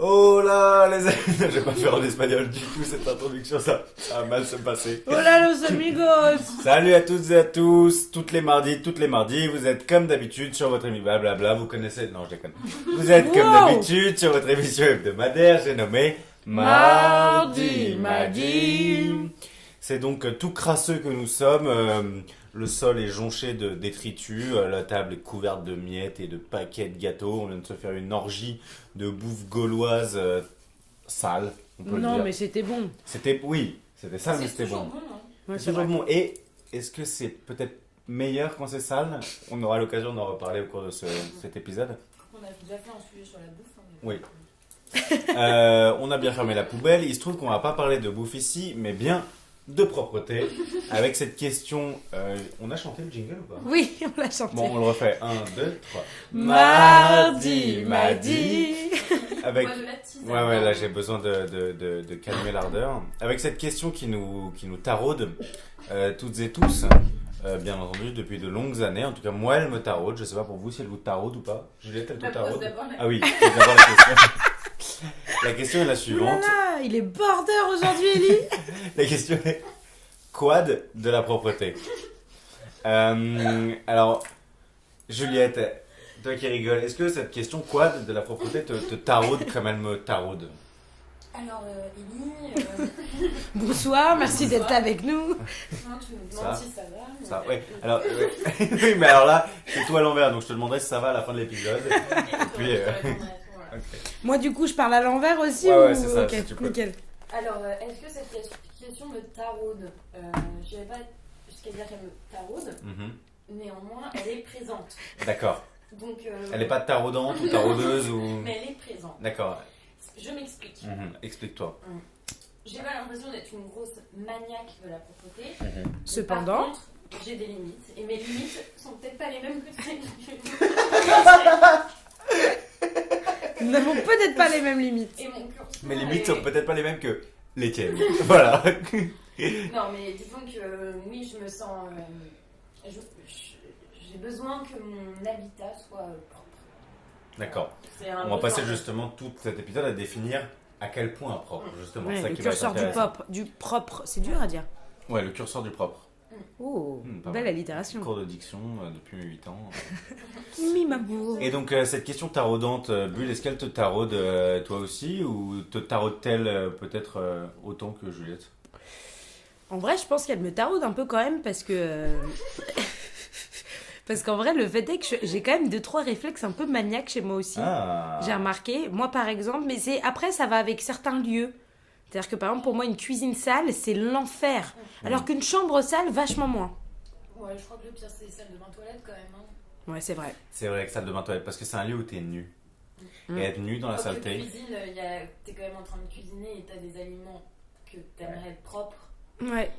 Oh là, les amis, je vais pas faire en espagnol du coup cette introduction, ça va mal se passer. Hola los amigos. Salut à toutes et à tous, toutes les mardis, vous êtes comme d'habitude sur votre émission, blablabla, vous connaissez, non je déconne. Vous êtes comme Wow. d'habitude sur votre émission hebdomadaire, j'ai nommé Mardi. C'est donc tout crasseux que nous sommes, le sol est jonché de détritus, la table est couverte de miettes et de paquets de gâteaux, on vient de se faire une orgie de bouffe gauloise sale, on peut le Non dire. mais c'était bon. C'était sale mais c'était bon. Bon, hein. Ouais, C'est c'est vrai. toujours bon. Et est-ce que c'est peut-être meilleur quand c'est sale? On aura l'occasion d'en reparler au cours de cet épisode. On a déjà fait un sujet sur la bouffe. Hein, Oui. On a bien fermé la poubelle. Il se trouve qu'on va pas parler de bouffe ici, mais bien de propreté. Avec cette question, on a chanté le jingle ou pas? Oui, on l'a chanté. Bon, on le refait. 1, 2, 3. Mardi. Avec... Moi, de la tisane. Ouais, là j'ai besoin de calmer l'ardeur. Avec cette question qui nous taraude, toutes et tous, bien entendu, depuis de longues années. En tout cas, moi, elle me taraude. Je sais pas pour vous si elle vous taraude ou pas. Juliette, elle te Bah, pose taraude? d'abord la- Ah oui, pose d'abord la question. La question est la Oh là suivante. là, il est border aujourd'hui, Ellie. La question est quad de la propreté. Alors, Juliette, toi qui rigoles, est-ce que cette question quad de la propreté te taraude comme elle me taraude? Alors, Ellie, Bonsoir, merci d'être avec nous. non, tu me demandes si ça va. mais- Ça, ouais. Alors, oui, mais alors là, c'est tout à l'envers, donc je te demanderai si ça va à la fin de l'épisode. Et puis, Je te répondrai, voilà. ok. Moi du coup je parle à l'envers aussi Ouais, ou... ouais, c'est ça, Ok, si tu peux. nickel. Alors, est-ce que cette question me taraude? Je vais pas jusqu'à dire qu'elle me taraude, Mhm. néanmoins, elle est présente. D'accord. Donc, Elle n'est pas taraudante ou taraudeuse ou. mais elle est présente. D'accord. Je m'explique. Explique-toi. J'ai pas l'impression d'être une grosse maniaque de la propreté. Mhm. Mais Cependant, par contre, j'ai des limites. Et mes limites sont peut-être pas les mêmes que celles que nous n'avons peut-être pas les mêmes limites. Et mon curseur Mes limites est- sont peut-être pas les mêmes que les tiennes. Voilà. Non, mais disons que oui, je me sens. J'ai besoin que mon habitat soit propre. D'accord. C'est un On va besoin. passer justement tout cet épisode à définir à quel point propre, justement. Ouais, C'est ça le qui va être curseur du intéressant. propre, c'est dur à dire. Ouais, le curseur du propre. Oh, Pas belle mal. allitération. Cours de diction depuis mes 8 ans. Mi mamour. Et donc, cette question taraudante, Bulle, est-ce qu'elle te taraude toi aussi ou te taraude-t-elle peut-être autant que Juliette? En vrai, je pense qu'elle me taraude un peu quand même parce que. Parce qu'en vrai, le fait est que j'ai quand même 2-3 réflexes un peu maniaques chez moi aussi. Ah. J'ai remarqué, moi par exemple, mais c'est après ça va avec certains lieux. C'est-à-dire que par exemple, pour moi, une cuisine sale, c'est l'enfer. Alors qu'une chambre sale, vachement moins. Ouais, je crois que le pire, c'est celle de bain toilette quand même. Hein. Ouais, c'est vrai. C'est vrai que salle de bain toilette, parce que c'est un lieu où t'es nu. Mm. Et être nu dans la Quand tu saleté. cuisines, t'es quand même en train de cuisiner et t'as des aliments que t'aimerais être propres. Ouais.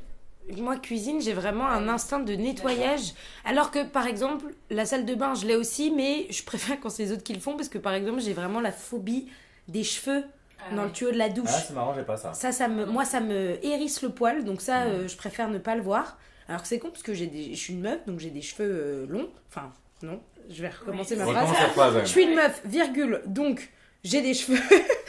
Moi, cuisine, j'ai vraiment un instinct de nettoyage. Alors que, par exemple, la salle de bain, je l'ai aussi, mais je préfère quand c'est les autres qui le font parce que, par exemple, j'ai vraiment la phobie des cheveux Ah dans ouais. le tuyau de la douche. Ah, c'est marrant, j'ai pas ça. Moi, ça me hérisse le poil, donc ça, je préfère ne pas le voir. Alors que c'est con parce que je suis une meuf, donc j'ai des cheveux longs. Enfin, non, je vais recommencer Oui. ma Recommence phrase. cette phrase. Je suis une meuf, virgule, donc j'ai des cheveux,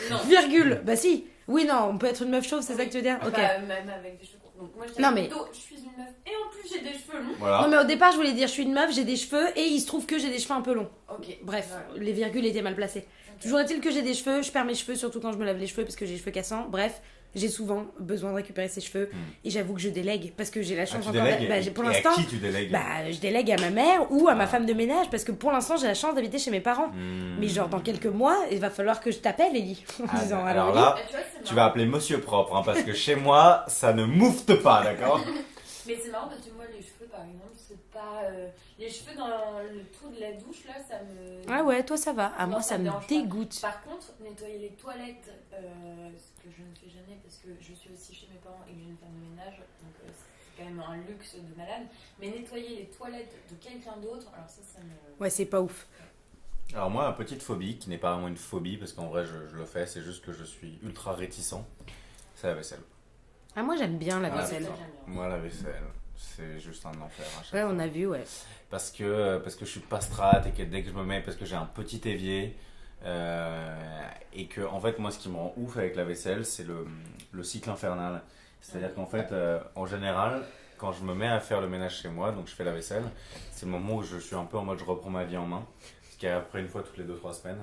Non. virgule. Bah si, oui, non, on peut être une meuf chauve, c'est ça que tu veux dire? Ok. Bah, même avec des cheveux courts. Donc moi, je Non, dirais mais- plutôt, je suis une meuf et en plus j'ai des cheveux longs. Voilà. Non mais au départ je voulais dire je suis une meuf, j'ai des cheveux et il se trouve que j'ai des cheveux un peu longs. Ok. Bref, Voilà. les virgules étaient mal placées. Toujours est-il que j'ai des cheveux, je perds mes cheveux surtout quand je me lave les cheveux parce que j'ai les cheveux cassants. Bref, j'ai souvent besoin de récupérer ces cheveux et j'avoue que je délègue parce que j'ai la Ah, chance tu encore délègues bah, pour et l'instant à qui tu délègues? bah je délègue à ma mère ou à ma Ah. femme de ménage parce que pour l'instant j'ai la chance d'habiter chez mes parents. Mais genre dans quelques mois, il va falloir que je t'appelle Ellie en Ah, disant bah, alors alors Ellie, là, Bah, tu vois, c'est tu marrant. vas appeler Monsieur Propre, hein, parce que chez moi, ça ne moufte pas, d'accord? Mais c'est marrant parce que moi, les cheveux, par exemple, c'est pas. Les cheveux dans le trou de la douche, là, ça me. ah ouais, toi ça va. Ah Non, moi ça ça me me dérange pas. dégoûte. Par contre, nettoyer les toilettes, ce que je ne fais jamais parce que je suis aussi chez mes parents et que j'ai une femme de ménage, donc c'est quand même un luxe de malade. Mais nettoyer les toilettes de quelqu'un d'autre, alors ça me. Ouais, c'est pas ouf. Alors moi, ma petite phobie, qui n'est pas vraiment une phobie, parce qu'en vrai, je le fais, c'est juste que je suis ultra réticent, c'est la vaisselle. Ah moi j'aime bien la Ah, vaisselle. Ça, j'aime bien. Moi, la vaisselle, c'est juste un enfer à chaque Ouais, fois. on a vu, ouais. Parce que je suis pas strat et que dès que je me mets, parce que j'ai un petit évier, Et que, en fait, moi, ce qui me rend ouf avec la vaisselle, c'est le cycle infernal. C'est-à-dire qu'en fait, en général, quand je me mets à faire le ménage chez moi, donc je fais la vaisselle, c'est le moment où je suis un peu en mode je reprends ma vie en main. Ce qui est après une fois toutes les 2-3 semaines.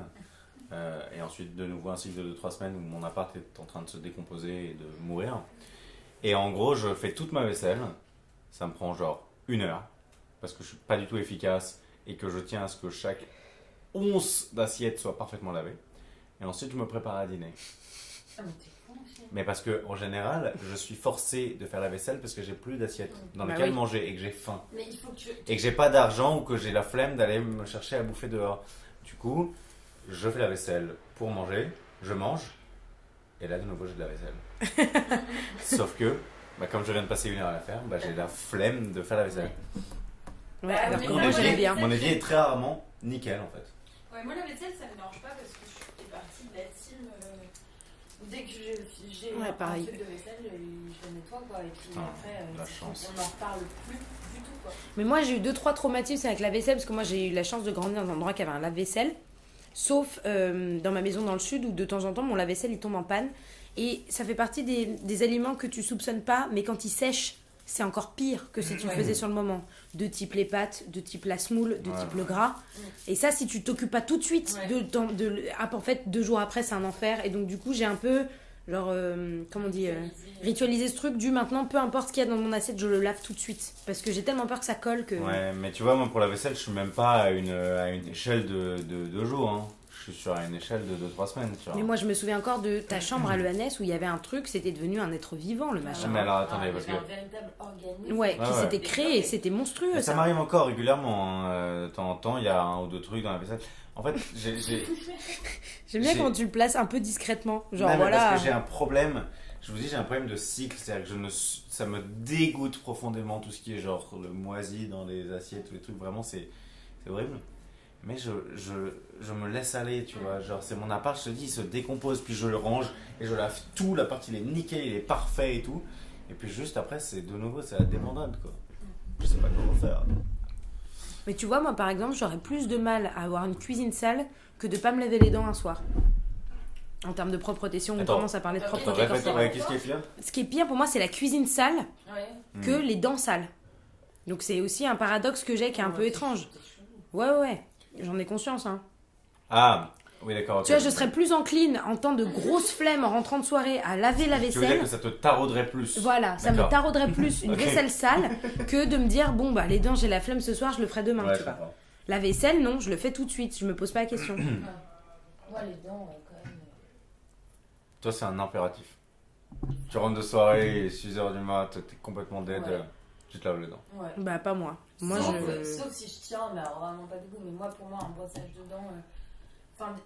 Et ensuite, de nouveau, un cycle de 2-3 semaines où mon appart est en train de se décomposer et de mourir. Et en gros, je fais toute ma vaisselle. Ça me prend genre 1 heure. Parce que je suis pas du tout efficace et que je tiens à ce que chaque once d'assiette soit parfaitement lavée. Et ensuite, je me prépare à dîner. Ah, mais t'es con aussi. Mais parce que en général, je suis forcé de faire la vaisselle parce que j'ai plus d'assiettes dans Bah lesquelles oui. manger et que j'ai faim. Mais il faut que tu. Et que j'ai pas d'argent ou que j'ai la flemme d'aller me chercher à bouffer dehors. Du coup, je fais la vaisselle pour manger, je mange, et là de nouveau j'ai de la vaisselle. Sauf que, comme je viens de passer 1 heure à la faire, j'ai la flemme de faire la vaisselle. Ouais, Ah, alors mais que moi, moi, j'aime j'aime bien. Mon évier est très rarement nickel en fait. Ouais, moi la vaisselle ça me dérange pas parce que je fais partie de la team. Dès que j'ai Ouais, un pareil. truc de vaisselle, je le nettoie quoi. Et puis Putain, après, la chance. on n'en reparle plus du tout quoi. Mais moi, j'ai eu 2-3 traumatismes avec la vaisselle parce que moi, j'ai eu la chance de grandir dans un endroit qui avait un lave-vaisselle. Sauf dans ma maison dans le sud où de temps en temps, mon lave-vaisselle il tombe en panne. Et ça fait partie des aliments que tu soupçonnes pas, mais quand ils sèchent, c'est encore pire que si tu le Ouais. faisais sur le moment. De type les pâtes, de type la semoule, de Ouais. type le gras. Et ça, si tu t'occupes pas tout de suite, Ouais. en fait, 2 jours après, c'est un enfer. Et donc, du coup, j'ai un peu, genre, comment on dit, ritualisé ce truc du maintenant, peu importe ce qu'il y a dans mon assiette, je le lave tout de suite. Parce que j'ai tellement peur que ça colle que. Ouais, mais tu vois, moi pour la vaisselle, je suis même pas à une échelle de 2 jours. Hein. Je suis sur une échelle de 2-3 semaines. Tu vois. Mais moi, je me souviens encore de ta chambre à l'ENS où il y avait un truc, c'était devenu un être vivant, le machin. mais alors, attendez, parce il y avait que- un véritable organisme. Ouais, qui Ouais. s'était créé, c'était monstrueux. Mais ça Ça. m'arrive encore régulièrement. Hein. De temps en temps, il y a 1 ou 2 trucs dans la vaisselle. En fait, J'aime bien j'ai- quand tu le places un peu discrètement. Genre, non, mais voilà. parce que j'ai un problème. Je vous dis, j'ai un problème de cycle. C'est-à-dire que ça me dégoûte profondément tout ce qui est genre le moisi dans les assiettes, tous les trucs. Vraiment, c'est horrible. Mais je me laisse aller, tu vois. Genre, c'est mon appart, je te dis, il se décompose, puis je le range et je lave tout. L'appart, il est nickel, il est parfait et tout. Et puis juste après, c'est de nouveau, c'est la débandade, quoi. Je sais pas comment faire. Mais tu vois, moi, par exemple, j'aurais plus de mal à avoir une cuisine sale que de pas me laver les dents un soir. En termes de propreté, si on Attends. commence à parler de Attends, propreté comme Répète, ça. ouais, qu'est-ce qui est pire? Ce qui est pire pour moi, c'est la cuisine sale Ouais. que les dents sales. Donc c'est aussi un paradoxe que j'ai qui est un peu étrange. Ouais, ouais, ouais. J'en ai conscience, hein. Ah, oui, d'accord. ok. Tu vois, je serais plus encline en temps de grosse flemme en rentrant de soirée à laver la Tu veux dire vaisselle. que ça te tarauderait plus? Voilà, ça me D'accord. tarauderait plus une Ok. vaisselle sale que de me dire, bon, bah les dents, j'ai la flemme ce soir, je le ferai demain, Ouais, tu je vois. comprends. La vaisselle, non, je le fais tout de suite, je me pose pas la question. Ouais, les dents, ouais, quand même. Toi, c'est un impératif. Tu rentres de soirée, 6h du mat, t'es complètement dead, Ouais. tu te laves les dents. Ouais. Bah, pas moi. Moi, sauf, je. sauf si je tiens, mais alors vraiment pas du tout. Mais moi, pour moi, un brossage de dents. Enfin,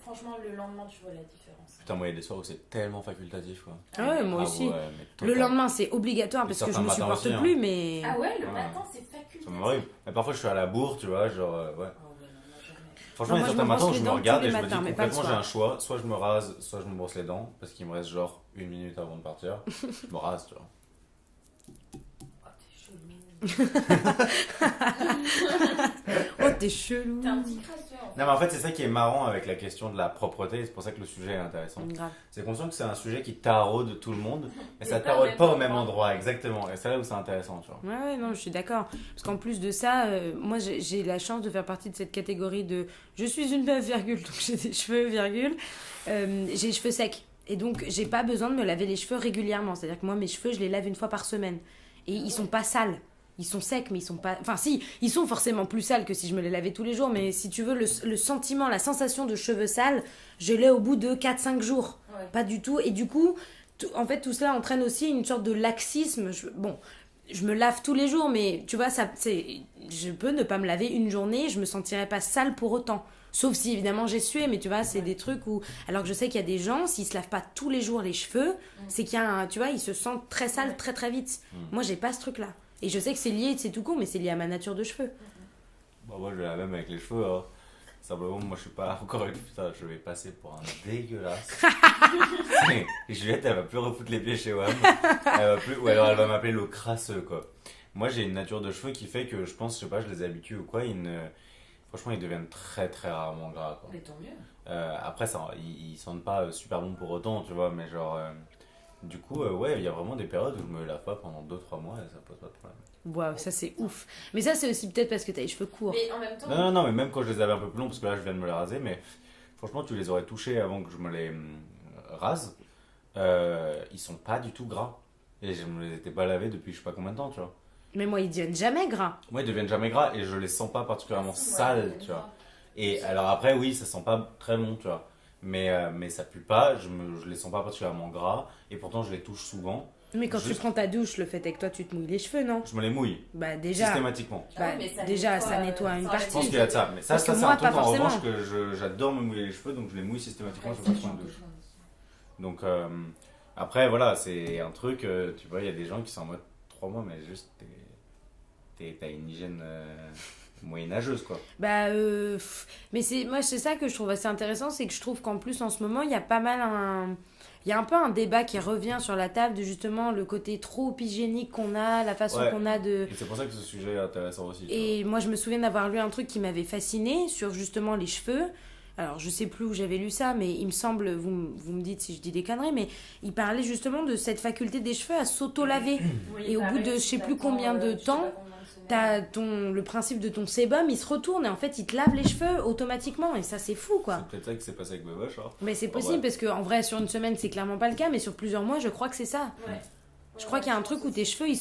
franchement, le lendemain, tu vois la différence. Putain, moi, il y a des soirs où c'est tellement facultatif, quoi. Ah ouais, moi Ah aussi. ouais, mais Le total. lendemain, c'est obligatoire Et parce que je certains me matins supporte aussi, hein. plus, mais. Ah ouais, le Ouais. matin, c'est facultatif. Ça m'arrive. Mais parfois, je suis à la bourre, tu vois, genre, ouais. Ah ouais, non, moi, jamais. Franchement, Non, il y a moi, je certains me matins brosse où les je me dents regarde tous et les je me matins, dis mais pas le complètement, j'ai soir. un choix. Soit je me rase, soit je me brosse les dents, parce qu'il me reste genre 1 minute avant de partir. Je me rase, tu vois. Oh, t'es chelou. Oh, t'es chelou. T'es un petit crasseur. En fait. Non, mais en fait, c'est ça qui est marrant avec la question de la propreté, et c'est pour ça que le sujet est intéressant. Grave. C'est conscient que c'est un sujet qui taraude tout le monde, mais ça Mais pas au taraude même pas au même endroit. endroit, exactement. Et c'est là où c'est intéressant, tu vois. Ouais, ouais, non, je suis d'accord. Parce qu'en plus de ça, moi, j'ai la chance de faire partie de cette catégorie de je suis une meuf, virgule, donc j'ai des cheveux, virgule. J'ai les cheveux secs. Et donc, j'ai pas besoin de me laver les cheveux régulièrement. C'est-à-dire que moi, mes cheveux, je les lave 1 fois par semaine. Et ils sont pas sales. Ils sont secs, mais ils sont pas. Enfin, si, ils sont forcément plus sales que si je me les lavais tous les jours. Mais si tu veux, le sentiment, la sensation de cheveux sales, je l'ai au bout de 4-5 jours. Ouais. Pas du tout. Et du coup, en fait, tout cela entraîne aussi une sorte de laxisme. Bon, je me lave tous les jours, mais tu vois, je peux ne pas me laver une journée, je me sentirais pas sale pour autant. Sauf si évidemment j'ai sué, mais tu vois, c'est des trucs où. Alors que je sais qu'il y a des gens, s'ils se lavent pas tous les jours les cheveux, c'est qu'il y a un. Tu vois, ils se sentent très sales très très vite. Moi, j'ai pas ce truc-là. Et je sais que c'est lié, c'est tout con, mais c'est lié à ma nature de cheveux. Bah, moi, je l'ai la même avec les cheveux, hein. Simplement, moi, je suis pas encore une. Putain, je vais passer pour un dégueulasse. Et Juliette, elle va plus refoutre les pieds chez WAM. Elle va plus... Ou alors, elle va m'appeler le crasseux, quoi. Moi, j'ai une nature de cheveux qui fait que je pense, je sais pas, je les ai habitués ou quoi. Franchement, ils deviennent très très rarement gras, quoi. Mais tant mieux. Après, ça, ils sentent pas super bon pour autant, tu vois, mais genre. Du coup, ouais, il y a vraiment des périodes où je me lave pas pendant 2-3 mois et ça pose pas de problème. Waouh, ça c'est ouf. Mais ça, c'est aussi peut-être parce que t'as les cheveux courts. Mais en même temps, Non, mais même quand je les avais un peu plus longs, parce que là je viens de me les raser, mais franchement, tu les aurais touchés avant que je me les rase, ils sont pas du tout gras. Et je me les étais pas lavés depuis je sais pas combien de temps, tu vois. Mais moi, ils deviennent jamais gras. Moi, ils deviennent jamais gras et je les sens pas particulièrement si, sales, ouais, tu vois. Et alors après, oui, ça sent pas très bon, tu vois. Mais ça pue pas, je les sens pas particulièrement gras et pourtant je les touche souvent. Mais quand tu Juste- prends ta douche, le fait est que toi, tu te mouilles les cheveux, non? Je me les mouille Bah déjà, systématiquement. Ah bah, oui, mais ça déjà, nettoie, ça nettoie une enfin, Je pense partie. qu'il y a de ça. Mais ça, Parce que c'est moi, un truc pas en revanche forcément. que j'adore me mouiller les cheveux, donc je les mouille systématiquement chaque fois que je prends une douche. Donc après, voilà, c'est un truc, tu vois, il y a des gens qui sont en mode 3 mois, mais juste t'as une hygiène moyenâgeuse, quoi. Bah, mais c'est ça que je trouve assez intéressant, c'est que je trouve qu'en plus, en ce moment, il y a pas mal il y a un peu un débat qui revient sur la table de justement le côté trop hygiénique qu'on a, la façon Ouais. qu'on a de... Et c'est pour ça que ce sujet est intéressant aussi. tu Et moi, je me souviens d'avoir lu un truc qui m'avait fasciné sur justement les cheveux. Alors, je sais plus où j'avais lu ça, mais il me semble, vous me dites si je dis des conneries, mais il parlait justement de cette faculté des cheveux à s'auto-laver. Et au bout de je sais plus combien de temps, T'as le principe de ton sébum, il se retourne et en fait, il te lave les cheveux automatiquement. Et ça, c'est fou, vois. quoi. C'est peut-être ça qui s'est passé avec Beboche, hein. Mais c'est possible ouais. parce qu'en vrai, sur une semaine, c'est clairement pas le cas, mais sur plusieurs mois, je crois que c'est ça. Ouais. Je crois qu'il y a un truc où tes cheveux, ils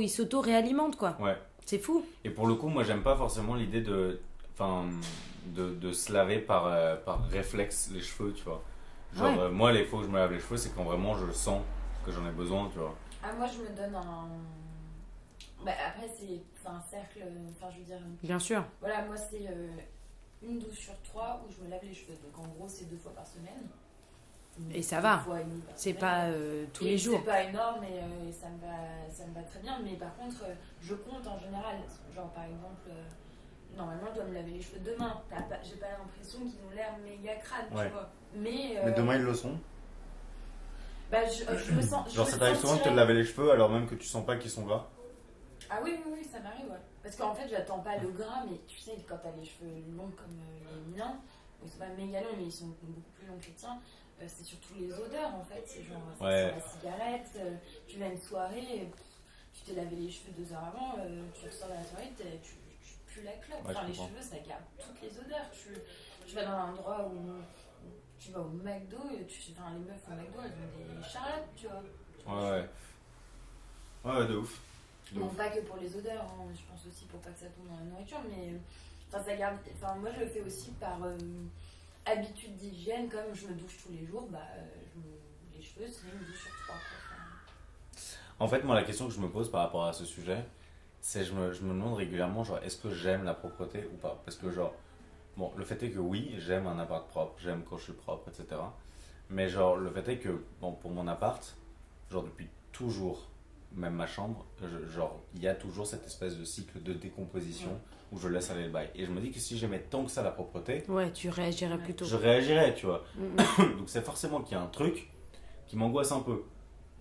s'auto-réalimentent, quoi. Ouais. C'est fou. Et pour le coup, moi, j'aime pas forcément l'idée de se laver par réflexe les cheveux, tu vois. Genre, Ouais. moi, les fois où je me lave les cheveux, c'est quand vraiment je sens que j'en ai besoin, tu vois. Ah, moi, je me donne un. Bah, après, c'est un cercle. Enfin, je veux dire. Bien sûr. Voilà, moi, c'est une douche sur 3 où je me lave les cheveux. Donc, en gros, c'est 2 fois par semaine. Et ça 2 va. fois et demi par C'est semaine. pas tous les jours. C'est pas énorme et ça me va très bien. Mais par contre, je compte en général. Genre, par exemple, normalement, je dois me laver les cheveux demain. J'ai pas l'impression qu'ils ont l'air méga crades, Ouais. tu vois. Mais demain, ils le sont. bah, je me sens. Genre, ça t'arrive souvent de te laver les cheveux alors même que tu sens pas qu'ils sont gras. Ah oui, ça m'arrive, ouais. Parce qu'en fait, j'attends pas le gras, mais tu sais, quand t'as les cheveux longs comme les miens, ils sont pas méga longs, mais ils sont beaucoup plus longs que les tiens, c'est surtout les odeurs, en fait. C'est genre, ça Ouais. sent la cigarette, tu vas à une soirée, tu t'es lavé les cheveux 2 heures avant, tu ressors de la soirée, tu pues la clope. Ouais, Enfin, je les comprends. cheveux, ça garde toutes les odeurs. Tu vas dans un endroit où tu vas au McDo, enfin, les meufs au McDo, elles ont des charlottes, tu vois. Ouais. Ouais, de ouf. De Bon, ouf. pas que pour les odeurs, hein, je pense aussi pour pas que ça tombe dans la nourriture, mais enfin, ça garde. Enfin, moi, je le fais aussi par habitude d'hygiène, comme je me douche tous les jours, bah, les cheveux, c'est une douche sur 3. En fait, moi, la question que je me pose par rapport à ce sujet, c'est je me demande régulièrement, genre, est-ce que j'aime la propreté ou pas? Parce que, genre, bon, le fait est que oui, j'aime un appart propre, j'aime quand je suis propre, etc. Mais, genre, le fait est que, bon, pour mon appart, genre, depuis toujours, même ma chambre, genre, il y a toujours cette espèce de cycle de décomposition où je laisse aller le bail. Et je me dis que si j'aimais tant que ça la propreté, Ouais, tu réagirais plutôt. je réagirais, tu vois. Mm, Donc, c'est forcément qu'il y a un truc qui m'angoisse un peu.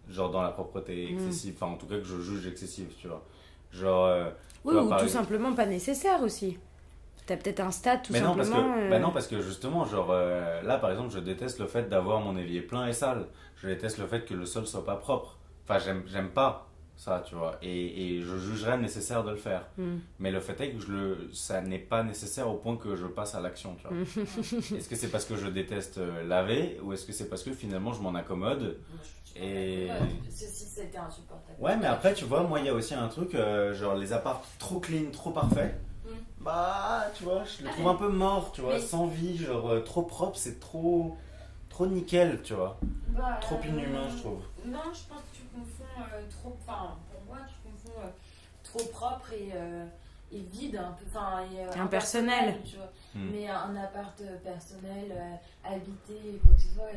Genre dans la propreté excessive, enfin en tout cas que je juge excessive, tu vois. Genre. Oui, tu vois, ou par tout exemple- simplement pas nécessaire aussi. T'as peut-être un stade tout Mais non, parce simplement. que, bah non, parce que justement, genre là par exemple, je déteste le fait d'avoir mon évier plein et sale. Je déteste le fait que le sol soit pas propre. Enfin, j'aime pas ça, tu vois. Et je jugerais nécessaire de le faire. Mm. Mais le fait est que ça n'est pas nécessaire au point que je passe à l'action, tu vois. Est-ce que c'est parce que je déteste laver ou est-ce que c'est parce que finalement je m'en accommode? Et- Ceci, c'était insupportable. Ouais, mais après, tu vois, moi, il y a aussi un truc, genre les apparts trop clean, trop parfaits. Mm. Bah, tu vois, je les trouve un peu morts, tu vois, Mais- sans vie, genre trop propre, c'est trop nickel, tu vois. Bah, Trop inhumain, je trouve. Non, je pense que tu confonds trop. Enfin, pour moi, tu confonds trop propre et vide, un peu. Enfin, et, Impersonnel. tu vois. Hmm. Mais un appart personnel, habité, quoi que ce soit,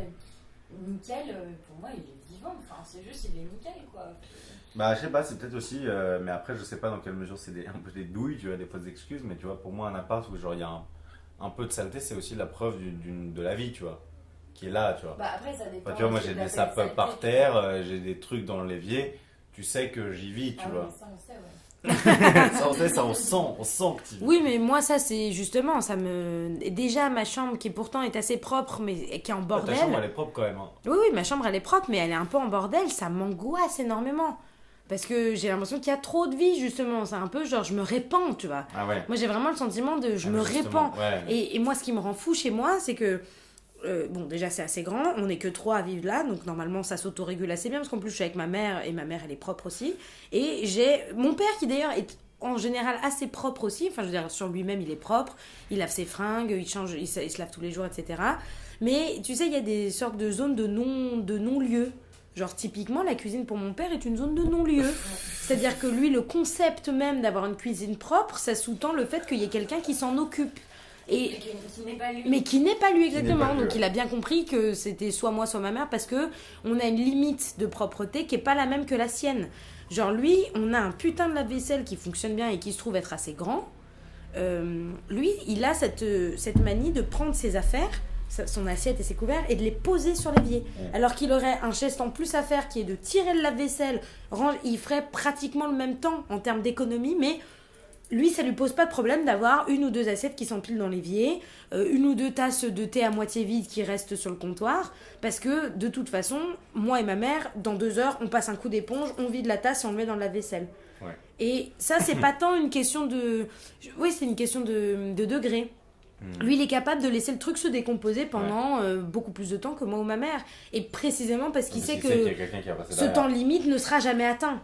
nickel, pour moi, il est vivant. Enfin, c'est juste, il est nickel, quoi. Bah, je sais pas, c'est peut-être aussi, mais après, je sais pas dans quelle mesure c'est un peu des douilles, tu vois, des fausses excuses, mais tu vois, pour moi, un appart où genre il y a un peu de saleté, c'est aussi la preuve de la vie, tu vois, qui est là, tu vois. Bah, après, ça dépend. Enfin, tu vois, moi aussi j'ai de des la sapes qualité, par tu vois. terre, j'ai des trucs dans l'évier, tu sais que j'y vis, tu Ah oui, vois. mais ça, on sait, ouais. Ça, on sent que tu... Oui, mais moi, ça, c'est justement, ça me... Déjà, ma chambre, qui pourtant est assez propre, mais qui est en bordel... Ta chambre, elle est propre quand même. Hein. Oui, ma chambre, elle est propre, mais elle est un peu en bordel, ça m'angoisse énormément. Parce que j'ai l'impression qu'il y a trop de vie, justement. C'est un peu genre, je me répands, tu vois. Ah ouais. Moi, j'ai vraiment le sentiment de je me répands. Ouais. Et moi, ce qui me rend fou chez moi, c'est que... bon, déjà, c'est assez grand. On n'est que 3 à vivre là. Donc, normalement, ça s'autorégule assez bien. Parce qu'en plus, je suis avec ma mère. Et ma mère, elle est propre aussi. Et j'ai mon père qui, d'ailleurs, est en général assez propre aussi. Enfin, je veux dire, sur lui-même, il est propre. Il lave ses fringues. Il se lave tous les jours, etc. Mais, tu sais, il y a des sortes de zones de non-lieu. Genre, typiquement, la cuisine pour mon père est une zone de non-lieu. C'est-à-dire que lui, le concept même d'avoir une cuisine propre, ça sous-tend le fait qu'il y ait quelqu'un qui s'en occupe. Qui n'est pas lui. Mais qui n'est pas lui, exactement. Pas lui, Donc, ouais. il a bien compris que c'était soit moi, soit ma mère, parce que on a une limite de propreté qui n'est pas la même que la sienne. Genre, lui, on a un putain de lave-vaisselle qui fonctionne bien et qui se trouve être assez grand. Lui, il a cette manie de prendre ses affaires, son assiette et ses couverts, et de les poser sur l'évier. Alors qu'il aurait un geste en plus à faire qui est de tirer le lave-vaisselle. Il ferait pratiquement le même temps en termes d'économie, mais lui, ça lui pose pas de problème d'avoir 1 ou 2 assiettes qui s'empilent dans l'évier, 1 ou 2 tasses de thé à moitié vides qui restent sur le comptoir, parce que de toute façon, moi et ma mère, dans 2 heures, on passe un coup d'éponge, on vide la tasse et on le met dans le lave-vaisselle. Ouais. Et ça, c'est pas tant une question de... Oui, c'est une question de degré. Lui, il est capable de laisser le truc se décomposer pendant beaucoup plus de temps que moi ou ma mère. Et précisément parce qu'il sait qu'il y a que quelqu'un qui a passé ce derrière. temps limite ne sera jamais atteint.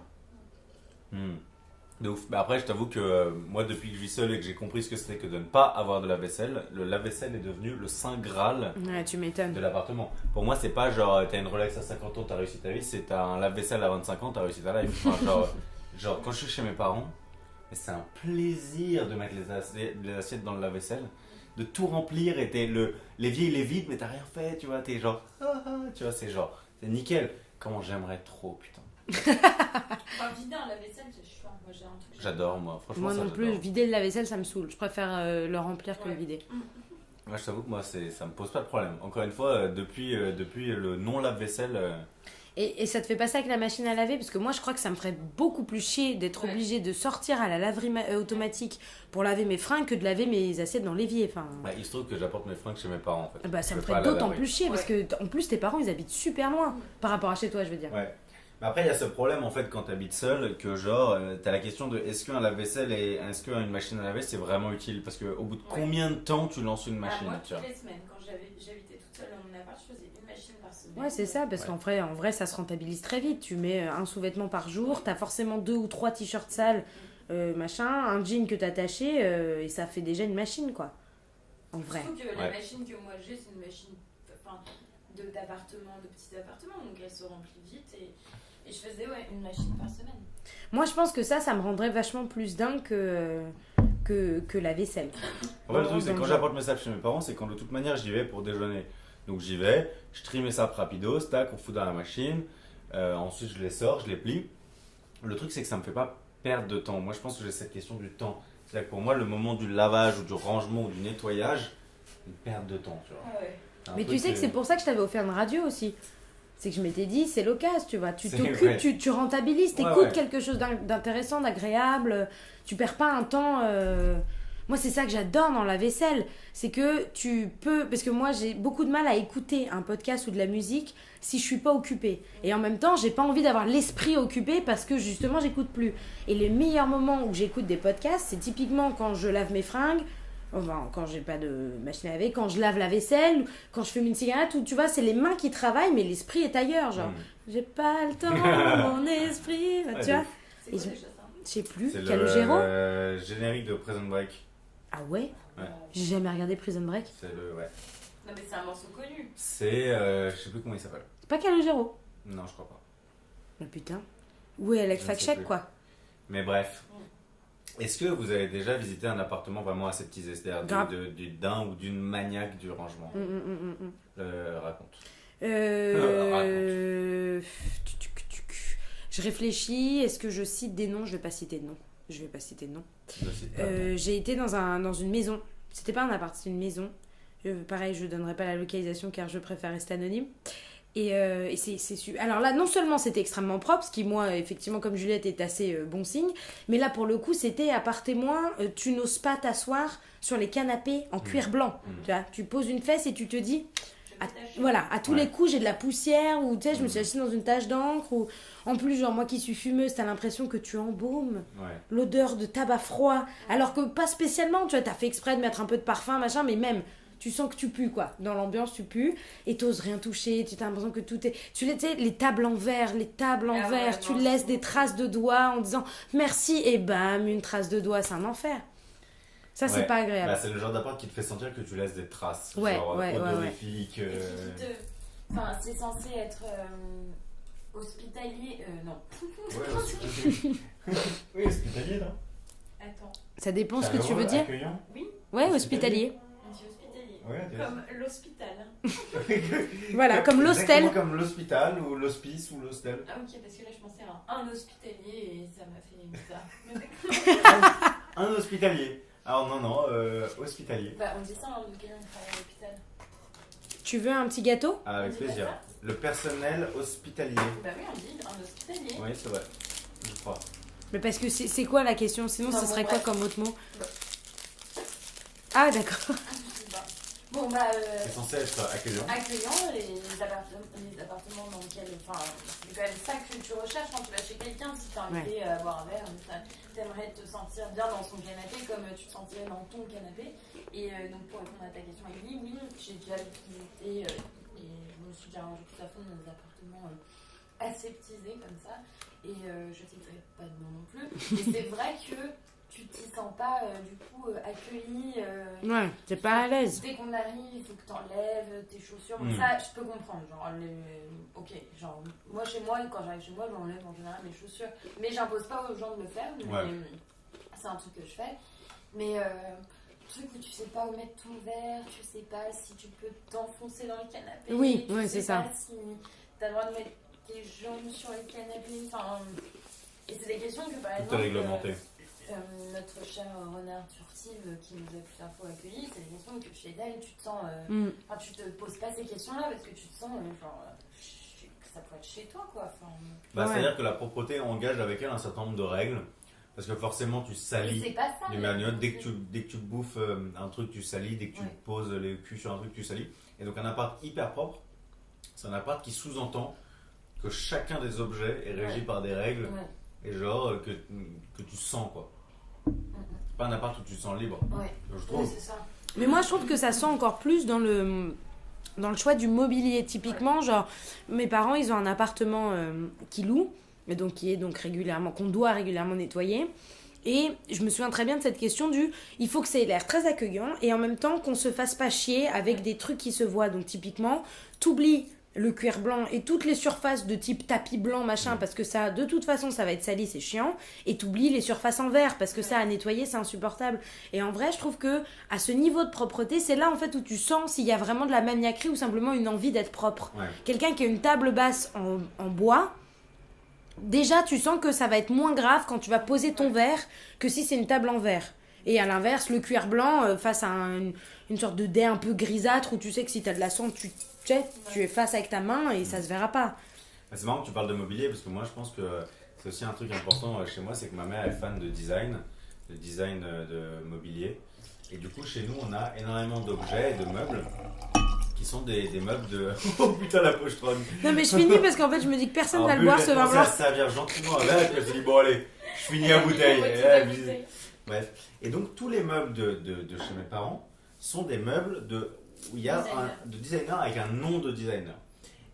De ouf. Bah après, je t'avoue que moi, depuis que je vis seul et que j'ai compris ce que c'était que de ne pas avoir de lave-vaisselle, le lave-vaisselle est devenu le saint graal Ouais, tu m'étonnes. de l'appartement. Pour moi, c'est pas genre t'as une Rolex à 50 ans, t'as réussi ta vie, c'est t'as un lave-vaisselle à 25 ans, t'as réussi ta life. Enfin, genre, quand je suis chez mes parents, c'est un plaisir de mettre les assiettes dans le lave-vaisselle, de tout remplir et l'évier il est vide, mais t'as rien fait, tu vois, t'es genre, tu vois, c'est nickel. Comment j'aimerais trop, putain. Enfin, vider un lave-vaisselle, c'est chiant. Moi, j'ai un truc. J'adore, moi, franchement. Moi ça, non plus, j'adore. vider le lave-vaisselle, ça me saoule. Je préfère le remplir que le vider. Moi, je t'avoue que moi, ça me pose pas de problème. Encore une fois, depuis le non lave-vaisselle. Et ça te fait pas ça avec la machine à laver? Parce que moi, je crois que ça me ferait beaucoup plus chier d'être obligée de sortir à la laverie automatique pour laver mes fringues que de laver mes assiettes dans l'évier. Enfin, Bah, il se trouve que j'apporte mes fringues chez mes parents, en fait. bah, ça Je me peux pas ferait à la d'autant laverie. plus chier parce que, en plus, tes parents, ils habitent super loin par rapport à chez toi, je veux dire. Ouais. Mais après, il y a ce problème, en fait, quand tu habites seul, que genre, t'as la question de est-ce qu'un lave-vaisselle et est-ce qu'une machine à laver, c'est vraiment utile? Parce qu'au bout de combien de temps tu lances une machine, Moi, tu vois? toutes les semaines, quand j'habitais toute seule dans mon appart, je faisais une machine par semaine. Ouais, c'est ça, parce qu'en vrai, ça se rentabilise très vite. Tu mets un sous-vêtement par jour, t'as forcément 2 ou 3 t-shirts sales, machin, un jean que t'as taché, et ça fait déjà une machine, quoi. En vrai. Surtout que la machine que moi j'ai, c'est une machine d'appartement, de petits appartements, donc elle se remplit vite et je faisais une machine par semaine. Moi, je pense que ça me rendrait vachement plus dingue que la vaisselle. En fait, le truc, c'est Dans quand le j'apporte mes sacs chez mes parents, c'est quand de toute manière j'y vais pour déjeuner. Donc j'y vais, je trie mes sacs rapidos, tac, on fout dans la machine. Ensuite, je les sors, je les plie. Le truc, c'est que ça me fait pas perdre de temps. Moi, je pense que j'ai cette question du temps. C'est-à-dire que pour moi, le moment du lavage ou du rangement ou du nettoyage, c'est une perte de temps, tu vois. Ah ouais. Un Mais truc tu sais que c'est pour ça que je t'avais offert une radio aussi. C'est que je m'étais dit, c'est l'occasion, tu vois. Tu C'est t'occupes, vrai. tu rentabilises, t'écoutes Ouais. quelque chose d'intéressant, d'agréable. Tu perds pas un temps. Moi, c'est ça que j'adore dans la vaisselle. C'est que tu peux. Parce que moi, j'ai beaucoup de mal à écouter un podcast ou de la musique si je suis pas occupée. Et en même temps, j'ai pas envie d'avoir l'esprit occupé parce que justement, j'écoute plus. Et les meilleurs moments où j'écoute des podcasts, c'est typiquement quand je lave mes fringues. Enfin, quand j'ai pas de machine à laver, quand je lave la vaisselle, quand je fume une cigarette, ou tu vois, c'est les mains qui travaillent, mais l'esprit est ailleurs. Genre, j'ai pas le temps, mon esprit. Ouais, tu vois, C'est quoi Et déjà ça? je sais plus. C'est Calogero. le générique de Prison Break. Ah ouais? Ouais. J'ai jamais regardé Prison Break. C'est le. Ouais. Non mais c'est un morceau connu. C'est. Je sais plus comment il s'appelle. C'est pas Calogero. Non, je crois pas. Oh putain. Ouais, Alex Je ne sais Fact-Check, plus. quoi. Mais bref. Est-ce que vous avez déjà visité un appartement vraiment aseptisé, c'est-à-dire Grave. d'un ou d'une maniaque du rangement? Raconte. Je réfléchis. Est-ce que je cite des noms? Je vais pas citer de noms. Je vais pas citer de noms. Je cite pas. J'ai été dans une maison. C'était pas un appart, c'était une maison. Pareil, je donnerai pas la localisation car je préfère rester anonyme. Et c'est super. Alors là, non seulement c'était extrêmement propre, ce qui, moi, effectivement, comme Juliette, est assez bon signe, mais là, pour le coup, c'était à part témoin, tu n'oses pas t'asseoir sur les canapés en cuir blanc. Tu vois, tu poses une fesse et tu te dis, voilà, à tous les coups, j'ai de la poussière, ou tu sais, je me suis assise dans une tache d'encre, ou en plus, genre, moi qui suis fumeuse, t'as l'impression que tu embaumes l'odeur de tabac froid, alors que pas spécialement, tu vois, t'as fait exprès de mettre un peu de parfum, machin, mais même. Tu sens que tu pues, quoi. Dans l'ambiance, tu pues. Et t'oses rien toucher. Tu as l'impression que tout est... Tu sais, les tables en verre, tu laisses des traces de doigts en disant merci. Et bam, une trace de doigt, c'est un enfer. Ça, c'est pas agréable. Bah, c'est le genre d'appart qui te fait sentir que tu laisses des traces. Genre odorifiques. Enfin, c'est censé être hospitalier. Non. Ouais, hospitalier. Oui, hospitalier, non? Attends. Ça dépend ce que tu veux dire. Accueillant. Oui. Ouais, hospitalier. Ouais, comme l'hôpital. Voilà, comme l'hostel. Exactement comme l'hôpital ou l'hospice ou l'hostel. Ah ok, parce que là je pensais à un hospitalier et ça m'a fait bizarre. Un hospitalier. Alors non, hospitalier. Bah on dit ça, hein, lequel on travaille à l'hôpital. Tu veux un petit gâteau? Avec plaisir. Le personnel hospitalier. Bah oui, on dit un hospitalier. Oui, c'est vrai. Je crois. Mais parce que c'est quoi la question? Sinon, Non, ce serait quoi comme autre mot? Bah. Ah, d'accord. Bon bah C'est censé être accueillant. Accueillant, les appartements dans lesquels, enfin, c'est quand même ça que tu recherches quand tu vas chez quelqu'un. Si t'es invité à boire un verre, t'aimerais te sentir bien dans son canapé comme tu te sentirais dans ton canapé. Et donc pour répondre à ta question, oui, j'ai déjà visité et je me suis déjà rangé tout à fond dans des appartements aseptisés comme ça. Et je citerai pas de nom non plus. Et c'est vrai que tu t'y sens pas du coup accueilli. Ouais, t'es pas à l'aise. Dès qu'on arrive, il faut que t'enlèves tes chaussures. Donc ça, je peux comprendre. Genre, ok, genre, moi chez moi, quand j'arrive chez moi, j'enlève en général mes chaussures. Mais j'impose pas aux gens de le faire. Mais c'est un truc que je fais. Mais truc où tu sais pas où mettre ton verre, tu sais pas si tu peux t'enfoncer dans le canapé. Oui, tu sais c'est ça. Si t'as le droit de mettre tes jambes sur le canapé. Enfin, et c'est des questions que par exemple. Tout est réglementé. Notre cher renard furtive qui nous a plusieurs fois accueillis, c'est des questions que chez elle, tu te sens. Tu te poses pas ces questions-là parce que tu te sens que ça pourrait être chez toi, quoi. C'est-à-dire que la propreté engage avec elle un certain nombre de règles. Parce que forcément, tu salis. C'est pas ça. Dès que tu bouffes un truc, tu salis. Dès que tu poses les culs sur un truc, tu salis. Et donc, un appart hyper propre, c'est un appart qui sous-entend que chacun des objets est régi par des règles. Et genre que tu sens, quoi. C'est pas un appart où tu te sens libre. Je trouve. C'est ça. Mais moi, je trouve que ça sent encore plus dans le choix du mobilier. Typiquement, genre, mes parents, ils ont un appartement qu'ils louent, et donc qui est donc qu'on doit régulièrement nettoyer. Et je me souviens très bien de cette question il faut que ça ait l'air très accueillant et en même temps qu'on se fasse pas chier avec des trucs qui se voient. Donc typiquement, t'oublies le cuir blanc et toutes les surfaces de type tapis blanc machin parce que ça de toute façon ça va être sali, c'est chiant, et t'oublies les surfaces en verre parce que ça à nettoyer c'est insupportable. Et en vrai je trouve que à ce niveau de propreté c'est là en fait où tu sens s'il y a vraiment de la maniaquerie ou simplement une envie d'être propre. Quelqu'un qui a une table basse en bois, déjà tu sens que ça va être moins grave quand tu vas poser ton verre que si c'est une table en verre. Et à l'inverse le cuir blanc face à une sorte de dais un peu grisâtre où tu sais que si t'as de la cendre tu es face avec ta main et ça se verra pas. C'est marrant que tu parles de mobilier parce que moi je pense que c'est aussi un truc important chez moi, c'est que ma mère est fan de design de mobilier. Et du coup chez nous on a énormément d'objets et de meubles qui sont des meubles de... Oh putain la pochetronne. Non mais je finis parce qu'en fait je me dis que personne va le boire ce vin blanc. Ça servir gentiment un verre et puis elle se dit bon allez, je finis à bouteille. Bref. Et donc tous les meubles de chez mes parents sont des meubles où il y a de designer avec un nom de designer.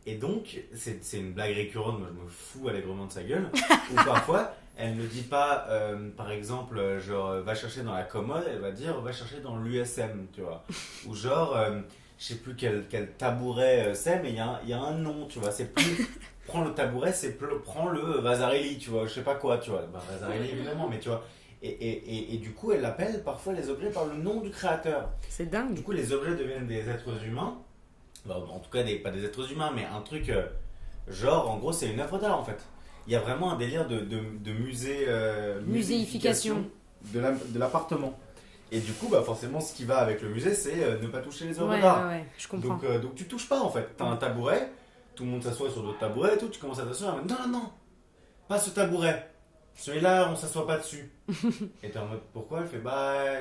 Et donc, c'est une blague récurrente, moi je me fous allègrement de sa gueule, où parfois, elle ne dit pas, par exemple, genre, va chercher dans la commode, elle va dire, va chercher dans l'USM, tu vois. Ou genre, je sais plus quel tabouret c'est, mais il y a un nom, tu vois. C'est plus, prends le tabouret, prends le Vasarely, tu vois, je sais pas quoi, tu vois. Bah, Vasarely évidemment, mais tu vois. Et du coup, elle appelle parfois les objets par le nom du créateur. C'est dingue. Du coup, les objets deviennent des êtres humains. Bah, en tout cas, pas des êtres humains, mais un truc genre, en gros, c'est une œuvre d'art en fait. Il y a vraiment un délire de muséification de l'appartement. Et du coup, bah, forcément, ce qui va avec le musée, c'est ne pas toucher les œuvres d'art. Ouais, je comprends. Donc tu touches pas en fait. T'as un tabouret, tout le monde s'assoit sur d'autres tabourets et tout, tu commences à t'asseoir, non, non, non, pas ce tabouret. Celui-là, on s'assoit pas dessus. Et t'es en mode, pourquoi? Elle fait,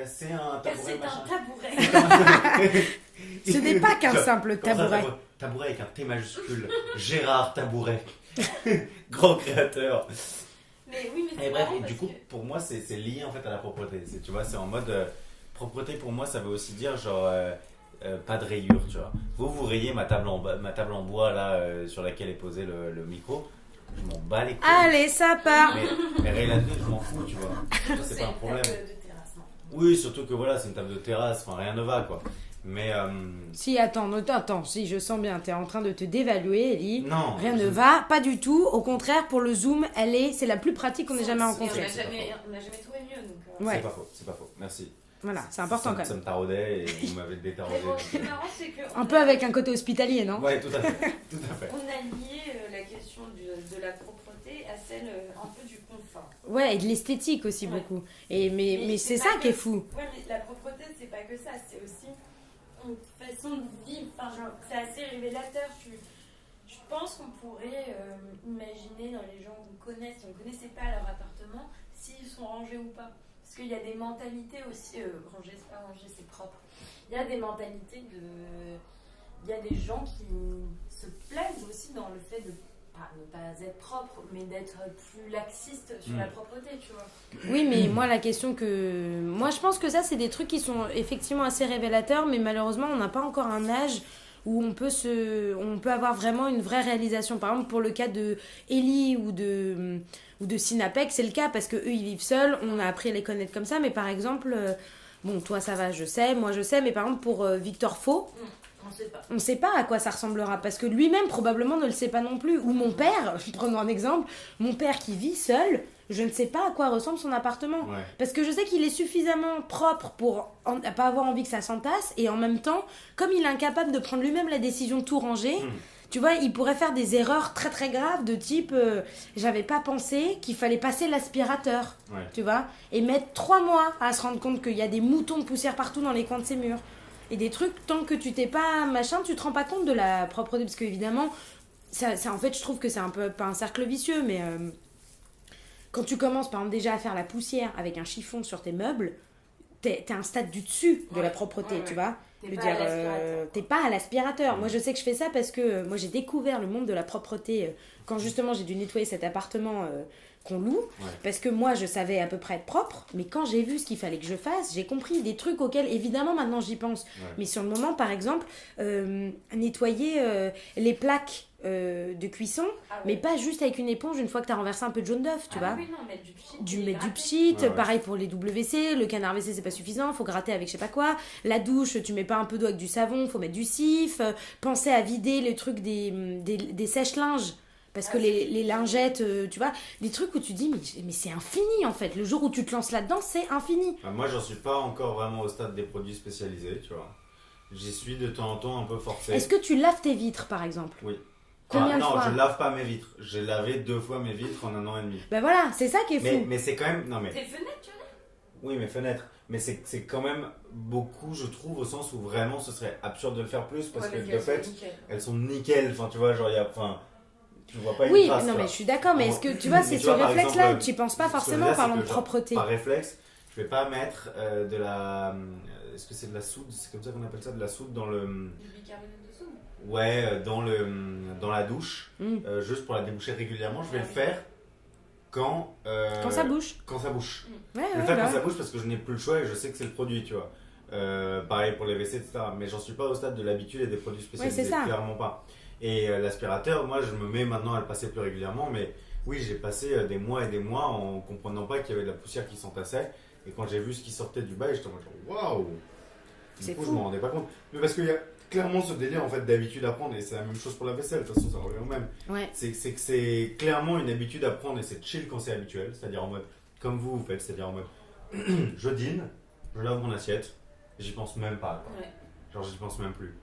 c'est un Car tabouret, c'est un tabouret. Ce n'est pas qu'un simple Comment ça, tabouret. Tabouret avec un T majuscule. Gérard Tabouret. Grand créateur. Mais oui, mais c'est Et bref, marrant et du parce coup, que- pour moi, c'est lié en fait à la propreté. Tu vois, c'est en mode. Propreté pour moi, ça veut aussi dire genre. Pas de rayures, tu vois. Vous rayez ma table en bois là sur laquelle est posé le micro. Je m'en bats les couilles. Allez, ça part. Mais rayer la tenue, je m'en fous, tu vois. Ça, c'est pas un une problème. table de terrasse, non. Oui, surtout que voilà, c'est une table de terrasse, enfin rien ne va quoi. Mais Si, attends, si, je sens bien, t'es en train de te dévaluer, Ellie. non. Rien ne va, pas du tout. Au contraire, pour le Zoom, c'est la plus pratique qu'on ait jamais On rencontrée. n'a jamais trouvé mieux. Donc, Ouais. C'est pas faux. Merci. Voilà, c'est important quand Ça même. me taraudait et vous m'avez détaraudé. Mais bon, ce qui est marrant, c'est que. Un peu avec un côté hospitalier, non? Ouais, tout à fait. Tout à fait. On a lié la question de la propreté à celle un peu du confort. Ouais, et de l'esthétique aussi Ouais. beaucoup. Mais c'est pas ça que- qui est fou. Ouais, mais la propreté, c'est pas que ça, c'est aussi une façon de vivre. Enfin, genre, c'est assez révélateur. Je pense qu'on pourrait imaginer dans les gens qu'on connaît, si on ne connaissait pas leur appartement, s'ils sont rangés ou pas. Parce qu'il y a des mentalités aussi, ranger, c'est pas ranger, c'est propre. Il y a des mentalités de. Il y a des gens qui se plaisent aussi dans le fait de ne pas être propre, mais d'être plus laxiste sur la propreté, tu vois. Oui, mais moi, la question que. Moi, je pense que ça, c'est des trucs qui sont effectivement assez révélateurs, mais malheureusement, on n'a pas encore un âge où on peut avoir vraiment une vraie réalisation. Par exemple, pour le cas de Ellie ou de Synapec, c'est le cas parce que eux ils vivent seuls, on a appris à les connaître comme ça, mais par exemple, bon, toi ça va, je sais, moi je sais, mais par exemple pour Victor Faux, On sait pas. on ne sait pas à quoi ça ressemblera parce que lui-même probablement ne le sait pas non plus. Ou mon père, prenons un exemple, mon père qui vit seul, je ne sais pas à quoi ressemble son appartement. Ouais. Parce que je sais qu'il est suffisamment propre pour pas avoir envie que ça s'entasse et en même temps, comme il est incapable de prendre lui-même la décision de tout ranger, tu vois, il pourrait faire des erreurs très très graves de type j'avais pas pensé qu'il fallait passer l'aspirateur, Ouais. tu vois, et mettre 3 mois à se rendre compte qu'il y a des moutons de poussière partout dans les coins de ses murs. Et des trucs, tant que tu t'es pas machin, tu te rends pas compte de la propreté. Parce qu'évidemment, ça, en fait, je trouve que c'est un peu, pas un cercle vicieux, mais quand tu commences par exemple déjà à faire la poussière avec un chiffon sur tes meubles, t'es à un stade du dessus de la propreté, tu vois. T'es Je veux pas à dire, l'aspirateur. t'es pas à l'aspirateur. Moi, je sais que je fais ça parce que moi, j'ai découvert le monde de la propreté quand justement j'ai dû nettoyer cet appartement qu'on loue. Ouais. Parce que moi, je savais à peu près être propre, mais quand j'ai vu ce qu'il fallait que je fasse, j'ai compris des trucs auxquels, évidemment, maintenant j'y pense. Ouais. Mais sur le moment, par exemple, nettoyer les plaques de cuisson, Ah ouais. mais pas juste avec une éponge une fois que t'as renversé un peu de jaune d'œuf, tu vois. Oui, non, mettre du pchit. Mettre du gratter. pchit, Ouais, ouais. pareil pour les WC, le canard WC c'est pas suffisant, faut gratter avec je sais pas quoi, la douche tu mets pas un peu d'eau avec du savon, faut mettre du cif, penser à vider les trucs des sèche-linges, parce que les lingettes, tu vois, des trucs où tu dis mais c'est infini en fait, le jour où tu te lances là-dedans c'est infini. Enfin, moi, j'en suis pas encore vraiment au stade des produits spécialisés, tu vois. J'y suis de temps en temps un peu forcé. Est-ce que tu laves tes vitres par exemple? Oui. Combien de non, fois? je lave pas mes vitres. J'ai lavé 2 fois mes vitres en 1 an et demi. Ben voilà, c'est ça qui est fou. Mais c'est quand même. Non, mais. Tes fenêtres, tu vois. Oui, mes fenêtres. Mais c'est quand même beaucoup, je trouve, au sens où vraiment ce serait absurde de le faire plus parce que de fait, elles sont nickel. Enfin, tu vois, genre, il y a. Enfin, tu vois pas une Oui, trace. non quoi. mais je suis d'accord, mais Alors, est-ce que tu vois, mais c'est tu ce vois, par réflexe-là, exemple, tu y penses pas ce que je veux forcément dire, parlant c'est de que, genre, propreté. Par réflexe, je vais pas mettre de la. Est-ce que c'est de la soude? C'est comme ça qu'on appelle ça, de la soude dans le. Du bicarbonate de soude. Ouais, dans la douche, juste pour la déboucher régulièrement. Je vais le faire quand. Quand ça bouge. Quand ça bouge. Ouais, Je vais le ouais, faire bah quand ouais. ça bouge parce que je n'ai plus le choix et je sais que c'est le produit, tu vois. Pareil pour les WC, etc. Mais j'en suis pas au stade de l'habitude et des produits spécialisés, c'est ça. clairement pas. Et l'aspirateur, moi je me mets maintenant à le passer plus régulièrement, mais oui, j'ai passé des mois et des mois en comprenant pas qu'il y avait de la poussière qui s'entassait. Et quand j'ai vu ce qui sortait du bail, j'étais en mode genre, waouh! C'est Du coup, fou. je m'en rendais pas compte. Mais parce qu'il y a clairement ce délire en fait d'habitude à prendre, et c'est la même chose pour la vaisselle, de toute façon ça revient au même. Ouais. C'est que c'est clairement une habitude à prendre et c'est chill quand c'est habituel, c'est-à-dire en mode, comme vous faites, c'est-à-dire en mode, je dîne, je lave mon assiette, j'y pense même pas, quoi. Ouais. Genre j'y pense même plus.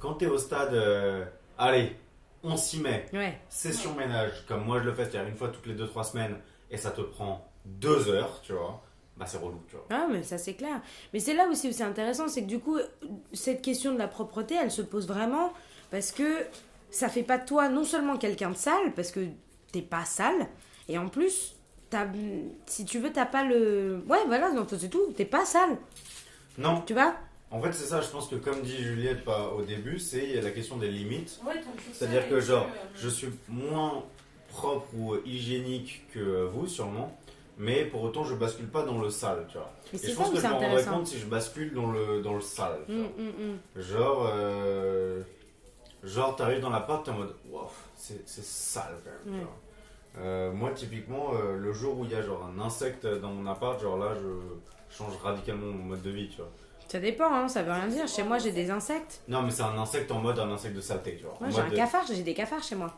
Quand t'es au stade, allez, on s'y met, Ouais. session ménage, comme moi je le fais, c'est-à-dire une fois toutes les 2-3 semaines, et ça te prend 2 heures, tu vois, bah c'est relou, tu vois. Ah, mais ça c'est clair. Mais c'est là aussi où c'est intéressant, c'est que du coup, cette question de la propreté, elle se pose vraiment parce que ça fait pas de toi non seulement quelqu'un de sale, parce que t'es pas sale, et en plus, si tu veux, t'as pas le... Ouais, voilà, non, c'est tout, t'es pas sale, Non, tu vois. en fait, c'est ça, je pense que comme dit Juliette au début, c'est la question des limites. Ouais, ton tout C'est-à-dire seul que, et genre, que, je suis moins propre ou hygiénique que vous, sûrement, mais pour autant, je bascule pas dans le sale, tu vois. Et Et c'est je ça pense où que je c'est me rendrais intéressant. compte si je bascule dans le sale, tu vois. Mm. Genre, t'arrives dans l'appart, t'es en mode, waouh, c'est sale quand même, tu Ouais. vois. Moi, typiquement, le jour où il y a genre un insecte dans mon appart, genre là, je change radicalement mon mode de vie, tu vois. Ça dépend, hein, ça veut rien dire. Chez moi, j'ai des insectes. Non, mais c'est un insecte en mode un insecte de saleté, tu vois. Moi, En j'ai mode un cafard, j'ai des cafards chez moi.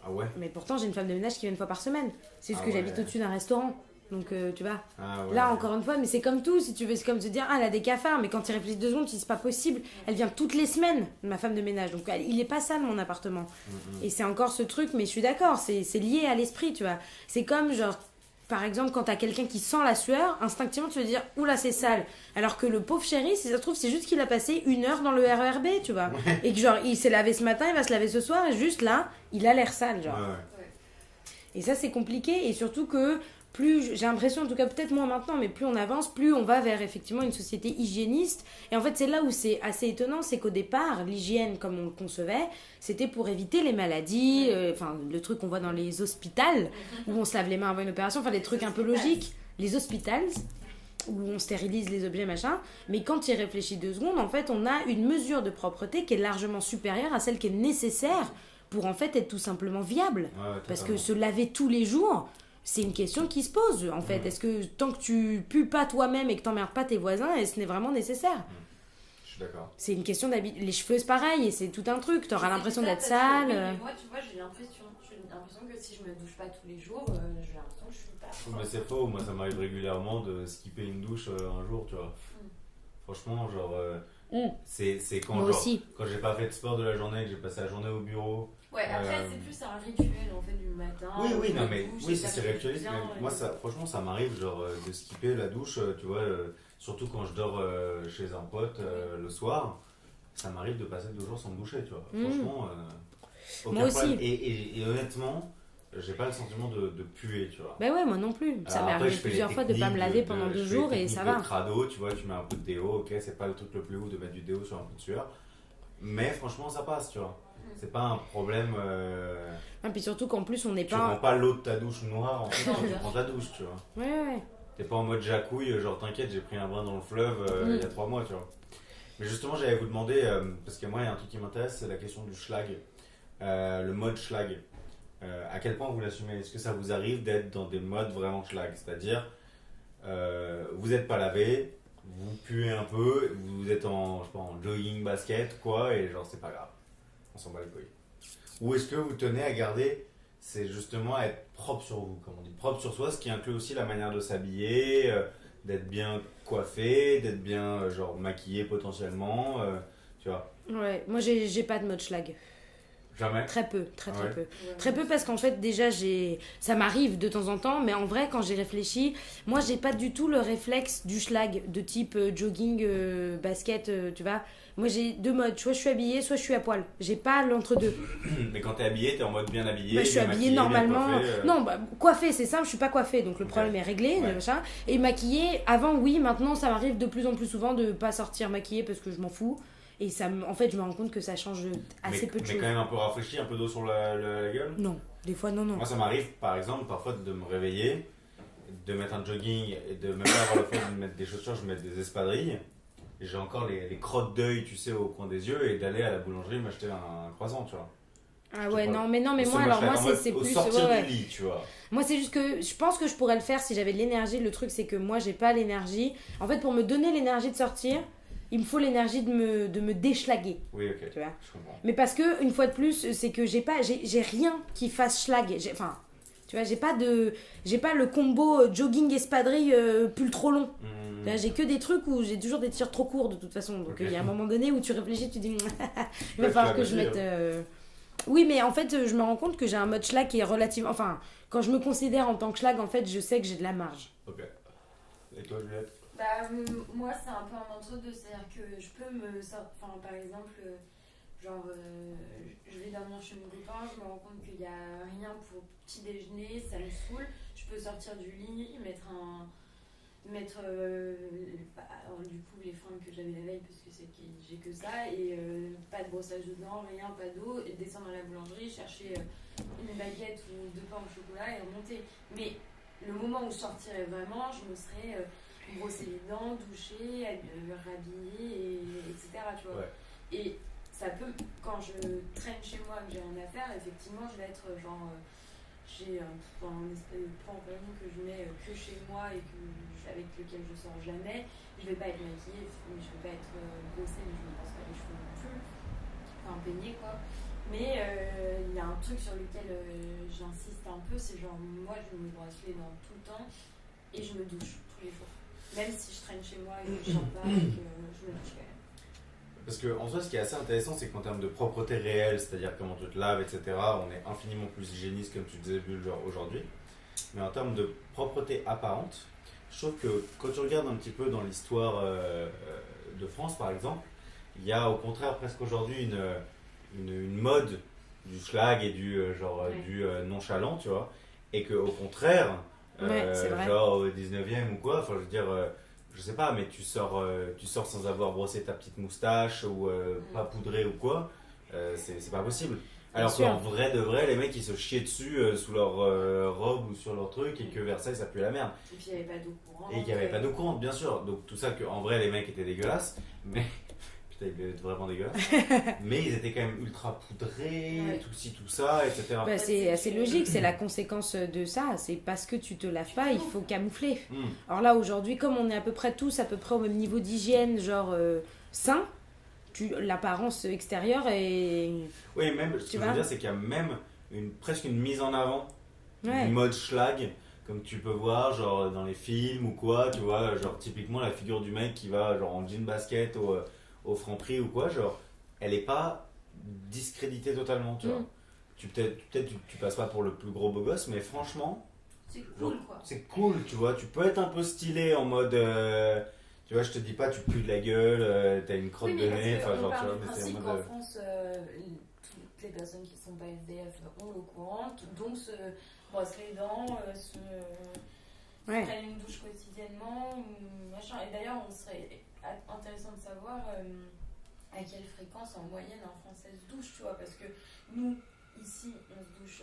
Ah ouais? Mais pourtant, j'ai une femme de ménage qui vient une fois par semaine. C'est juste Ah que ouais. j'habite au-dessus d'un restaurant. Donc, tu vois. Ah ouais. Là, encore une fois, mais c'est comme tout. Si tu veux, c'est comme se dire, ah, elle a des cafards. Mais quand tu y réfléchis 2 secondes, tu dis, c'est pas possible. Elle vient toutes les semaines, ma femme de ménage. Donc, il est pas sale, mon appartement. Et c'est encore ce truc, mais je suis d'accord. C'est lié à l'esprit, tu vois. C'est comme, genre, par exemple, quand t'as quelqu'un qui sent la sueur, instinctivement, tu vas dire, oula, c'est sale. Alors que le pauvre chéri, si ça se trouve, c'est juste qu'il a passé 1 heure dans le RERB, tu vois. Et que, genre, il s'est lavé ce matin, il va se laver ce soir, et juste là, il a l'air sale, genre. Ouais. Et ça, c'est compliqué. Et surtout que plus, j'ai l'impression, en tout cas peut-être moins maintenant, mais plus on avance, plus on va vers effectivement une société hygiéniste. Et en fait, c'est là où c'est assez étonnant, c'est qu'au départ, l'hygiène, comme on le concevait, c'était pour éviter les maladies, enfin, le truc qu'on voit dans les hôpitaux, où on se lave les mains avant une opération, enfin, des trucs un peu logiques. Les hôpitaux, où on stérilise les objets, machin. Mais quand tu y réfléchis 2 secondes, en fait, on a une mesure de propreté qui est largement supérieure à celle qui est nécessaire pour en fait être tout simplement viable. Ouais, Parce que totalement. se laver tous les jours, c'est une question qui se pose en fait. Est-ce que tant que tu pues pas toi-même et que t'emmerdes pas tes voisins, est-ce n'est vraiment nécessaire? Je suis d'accord. C'est une question d'habitude. Les cheveux, c'est pareil, et c'est tout un truc. T'auras c'est l'impression ça, d'être parce que, sale. oui, mais moi, tu vois, j'ai l'impression que si je me douche pas tous les jours, j'ai l'impression que je suis pas. Mais c'est faux, moi ça m'arrive régulièrement de skipper une douche un jour, tu vois. Franchement, genre, c'est quand, Moi genre, aussi. quand j'ai pas fait de sport de la journée, que j'ai passé la journée au bureau. Ouais, après, c'est plus un rituel en fait du matin. Oui, où non, je mais douche oui, et c'est ça me fait ritualiste. bien, Mais moi, ça, franchement, ça m'arrive genre de skipper la douche, tu vois, surtout quand je dors chez un pote le soir. Ça m'arrive de passer 2 jours sans me doucher, tu vois. Franchement, aucun Moi aussi. problème. Et honnêtement, j'ai pas le sentiment de puer, tu vois. Ben ouais, moi non plus. Ça Alors m'est après, arrivé je fais les plusieurs fois de pas me techniques laver pendant je 2 fais les jours et techniques ça de va. crado, tu vois, tu mets un peu de déo, ok, c'est pas le truc le plus ouf de mettre du déo sur un peu de sueur. Mais franchement, ça passe, tu vois. C'est pas un problème. Et puis surtout qu'en plus, on n'est Tu prends pas. pas l'eau de ta douche noire en fait Non, quand tu bien prends ta douche, tu vois. Ouais. T'es pas en mode jacouille, genre t'inquiète, j'ai pris un bain dans le fleuve il y a 3 mois, tu vois. Mais justement, j'allais vous demander, parce que moi, il y a un truc qui m'intéresse, c'est la question du schlag. Le mode schlag. À quel point vous l'assumez? Est-ce que ça vous arrive d'être dans des modes vraiment schlag? C'est-à-dire, vous n'êtes pas lavé, vous puez un peu, vous êtes en, je sais pas, en jogging basket, quoi, et genre c'est pas grave. On s'en bat les couilles. Ou est-ce que vous tenez à garder, c'est justement être propre sur vous, comme on dit, propre sur soi, ce qui inclut aussi la manière de s'habiller, d'être bien coiffé, d'être bien genre maquillé potentiellement, tu vois. Ouais, moi j'ai pas de mode schlag. Jamais. Très peu, très Ouais. peu. Ouais, Très peu parce qu'en fait déjà ça m'arrive de temps en temps, mais en vrai quand j'ai réfléchi, moi j'ai pas du tout le réflexe du schlag de type jogging, basket, tu vois. Moi j'ai 2 modes, soit je suis habillée, soit je suis à poil. J'ai pas l'entre-deux. Mais quand t'es habillé, t'es en mode bien habillé, Bah, je suis bien habillée maquillé, bien normalement. coiffé, Non, bah, coiffée, c'est simple, je suis pas coiffée, donc le Ok. problème est réglé, Ouais. machin. Et maquillée, avant oui, maintenant ça m'arrive de plus en plus souvent de pas sortir maquillée parce que je m'en fous. Et en fait, je me rends compte que ça change assez peu de mais choses. quand même un peu rafraîchi, un peu d'eau sur la gueule. Non, des fois non. Moi, ça m'arrive, par exemple, parfois de me réveiller, de mettre un jogging et de même pas avoir le fait de mettre des chaussures, je mets des espadrilles. Et j'ai encore les crottes d'œil, tu sais, au coin des yeux, et d'aller à la boulangerie m'acheter un croissant, tu vois. Ah ouais, Je sais pas. non, mais Au moi, sommet, alors je moi, serais en mode c'est au plus. sortir ouais, ouais. du lit, tu vois. Moi, c'est juste que je pense que je pourrais le faire si j'avais de l'énergie. Le truc, c'est que moi, j'ai pas l'énergie. En fait, pour me donner l'énergie de sortir, il me faut l'énergie de me déschlaguer. Oui, ok, Tu vois. je comprends. Mais parce que, une fois de plus, c'est que j'ai rien qui fasse schlag. Enfin, tu vois, j'ai pas le combo jogging espadrille pull trop long. Tu vois, j'ai que des trucs où j'ai toujours des t-shirts trop courts de toute façon. Donc Ok. il y a un moment donné où tu réfléchis, tu dis il va Ouais, falloir tu que je l'as mette. dit, Oui, mais en fait, je me rends compte que j'ai un mode schlag qui est relativement. Enfin, quand je me considère en tant que schlag, en fait, je sais que j'ai de la marge. Ok. Et toi, Juliette? Bah, moi, c'est un peu un entre-deux. C'est-à-dire que je peux me sortir. Enfin, par exemple, genre, je vais régulièrement chez mon copain, je me rends compte qu'il n'y a rien pour petit déjeuner, ça me saoule. Je peux sortir du lit, mettre du coup les fringues que j'avais la veille parce que j'ai que ça et pas de brossage de dents, rien, pas d'eau, et descendre à la boulangerie, chercher une baguette ou 2 pains au chocolat et remonter. Mais le moment où je sortirais vraiment, je me serais brossé les dents, douché, rhabillée, etc. Tu vois. Ouais. Et ça peut, quand je traîne chez moi que j'ai rien à faire, effectivement je vais être genre j'ai un espèce de pantalon que je mets que chez moi et avec lequel je sors jamais. Je vais pas être maquillée, mais je vais pas être brossée, mais je me pense pas les cheveux non plus, enfin peignée quoi. Mais il y a un truc sur lequel j'insiste un peu, c'est genre moi je me brosse les dents tout le temps et je me douche tous les jours. Même si je traîne chez moi et que je sors pas et que je me douche quand même. Parce que en soi, ce qui est assez intéressant, c'est qu'en termes de propreté réelle, c'est-à-dire comment tu te laves, etc., on est infiniment plus hygiéniste, comme tu disais, Bulle, genre aujourd'hui. Mais en termes de propreté apparente, je trouve que quand tu regardes un petit peu dans l'histoire de France, par exemple, il y a au contraire presque aujourd'hui une mode du schlag et du du nonchalant, tu vois. Et qu'au contraire, c'est vrai. genre au 19e ou quoi, enfin je veux dire. Je sais pas, mais tu sors sans avoir brossé ta petite moustache ou pas poudré ou quoi, c'est pas possible. Alors qu'en vrai de vrai, les mecs ils se chiaient dessus sous leur robe ou sur leur truc et que Versailles ça puait la merde. Et puis il n'y avait pas d'eau courante. Et qu'il n'y avait pas d'eau courante, bien sûr. Donc tout ça, qu'en vrai les mecs étaient dégueulasses, mais. Putain, ils devaient être vraiment dégueulasses. Mais ils étaient quand même ultra poudrés, tout ci, tout ça, etc. Bah, c'est assez logique, c'est la conséquence de ça. C'est parce que tu te laves pas, il faut camoufler. Alors là, aujourd'hui, comme on est à peu près tous à peu près au même niveau d'hygiène, genre sain, l'apparence extérieure est... Oui, même, ce que je veux dire, c'est qu'il y a même presque une mise en avant du mode schlag, comme tu peux voir, genre dans les films ou quoi, tu vois, genre typiquement la figure du mec qui va genre en jean basket au Franprix ou quoi, genre, elle est pas discréditée totalement, tu vois. Peut-être tu passes pas pour le plus gros beau gosse, mais franchement, c'est cool quoi. C'est cool, tu vois. Tu peux être un peu stylé en mode. Tu vois, je te dis pas, tu pues de la gueule, t'as une crotte de nez, enfin, genre, tu vois, mais c'est en mode. En France, toutes les personnes qui sont pas SDF ont l'eau courante, donc se brossent les dents, se prennent une douche quotidiennement, machin. Et d'ailleurs, on serait intéressant de savoir à quelle fréquence en moyenne un Français se douche, tu vois, parce que nous, ici, on se douche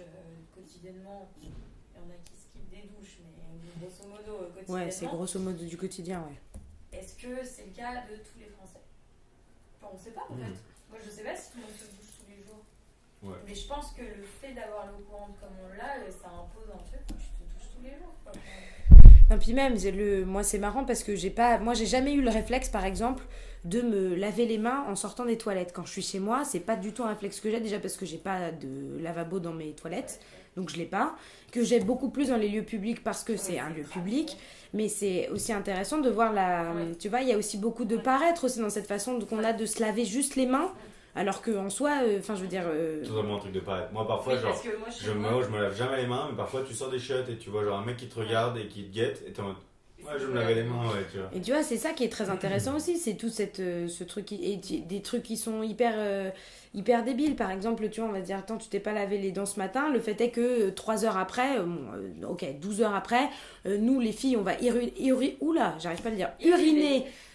quotidiennement. Il y en a qui skippent des douches, mais grosso modo quotidiennement. Ouais, c'est grosso modo du quotidien, ouais. Est-ce que c'est le cas de tous les Français? Enfin, on sait pas en fait. Moi, je sais pas si tout le monde se douche tous les jours. Ouais. Mais je pense que le fait d'avoir l'eau courante comme on l'a, ça impose un truc où tu te douches tous les jours, quoi. Non, puis même, moi c'est marrant parce que j'ai jamais eu le réflexe par exemple de me laver les mains en sortant des toilettes. Quand je suis chez moi, c'est pas du tout un réflexe que j'ai, déjà parce que j'ai pas de lavabo dans mes toilettes, donc je l'ai pas. Que j'ai beaucoup plus dans les lieux publics parce que c'est un lieu public, mais c'est aussi intéressant de voir tu vois, il y a aussi beaucoup de paraître aussi dans cette façon qu'on a de se laver juste les mains. Alors qu'en soi, enfin je veux dire... Totalement un truc de paraître. Moi parfois, oui, genre, je me lave jamais les mains, mais parfois tu sors des chiottes et tu vois genre un mec qui te regarde et qui te guette et t'es en mode... Ouais, je vais me laver les mains, ouais, tu vois. Et tu vois, c'est ça qui est très intéressant aussi, c'est tout ce truc, et des trucs qui sont hyper débiles. Par exemple, tu vois, on va se dire, attends, tu t'es pas lavé les dents ce matin, le fait est que 3 heures après, 12 heures après, nous les filles, on va uriner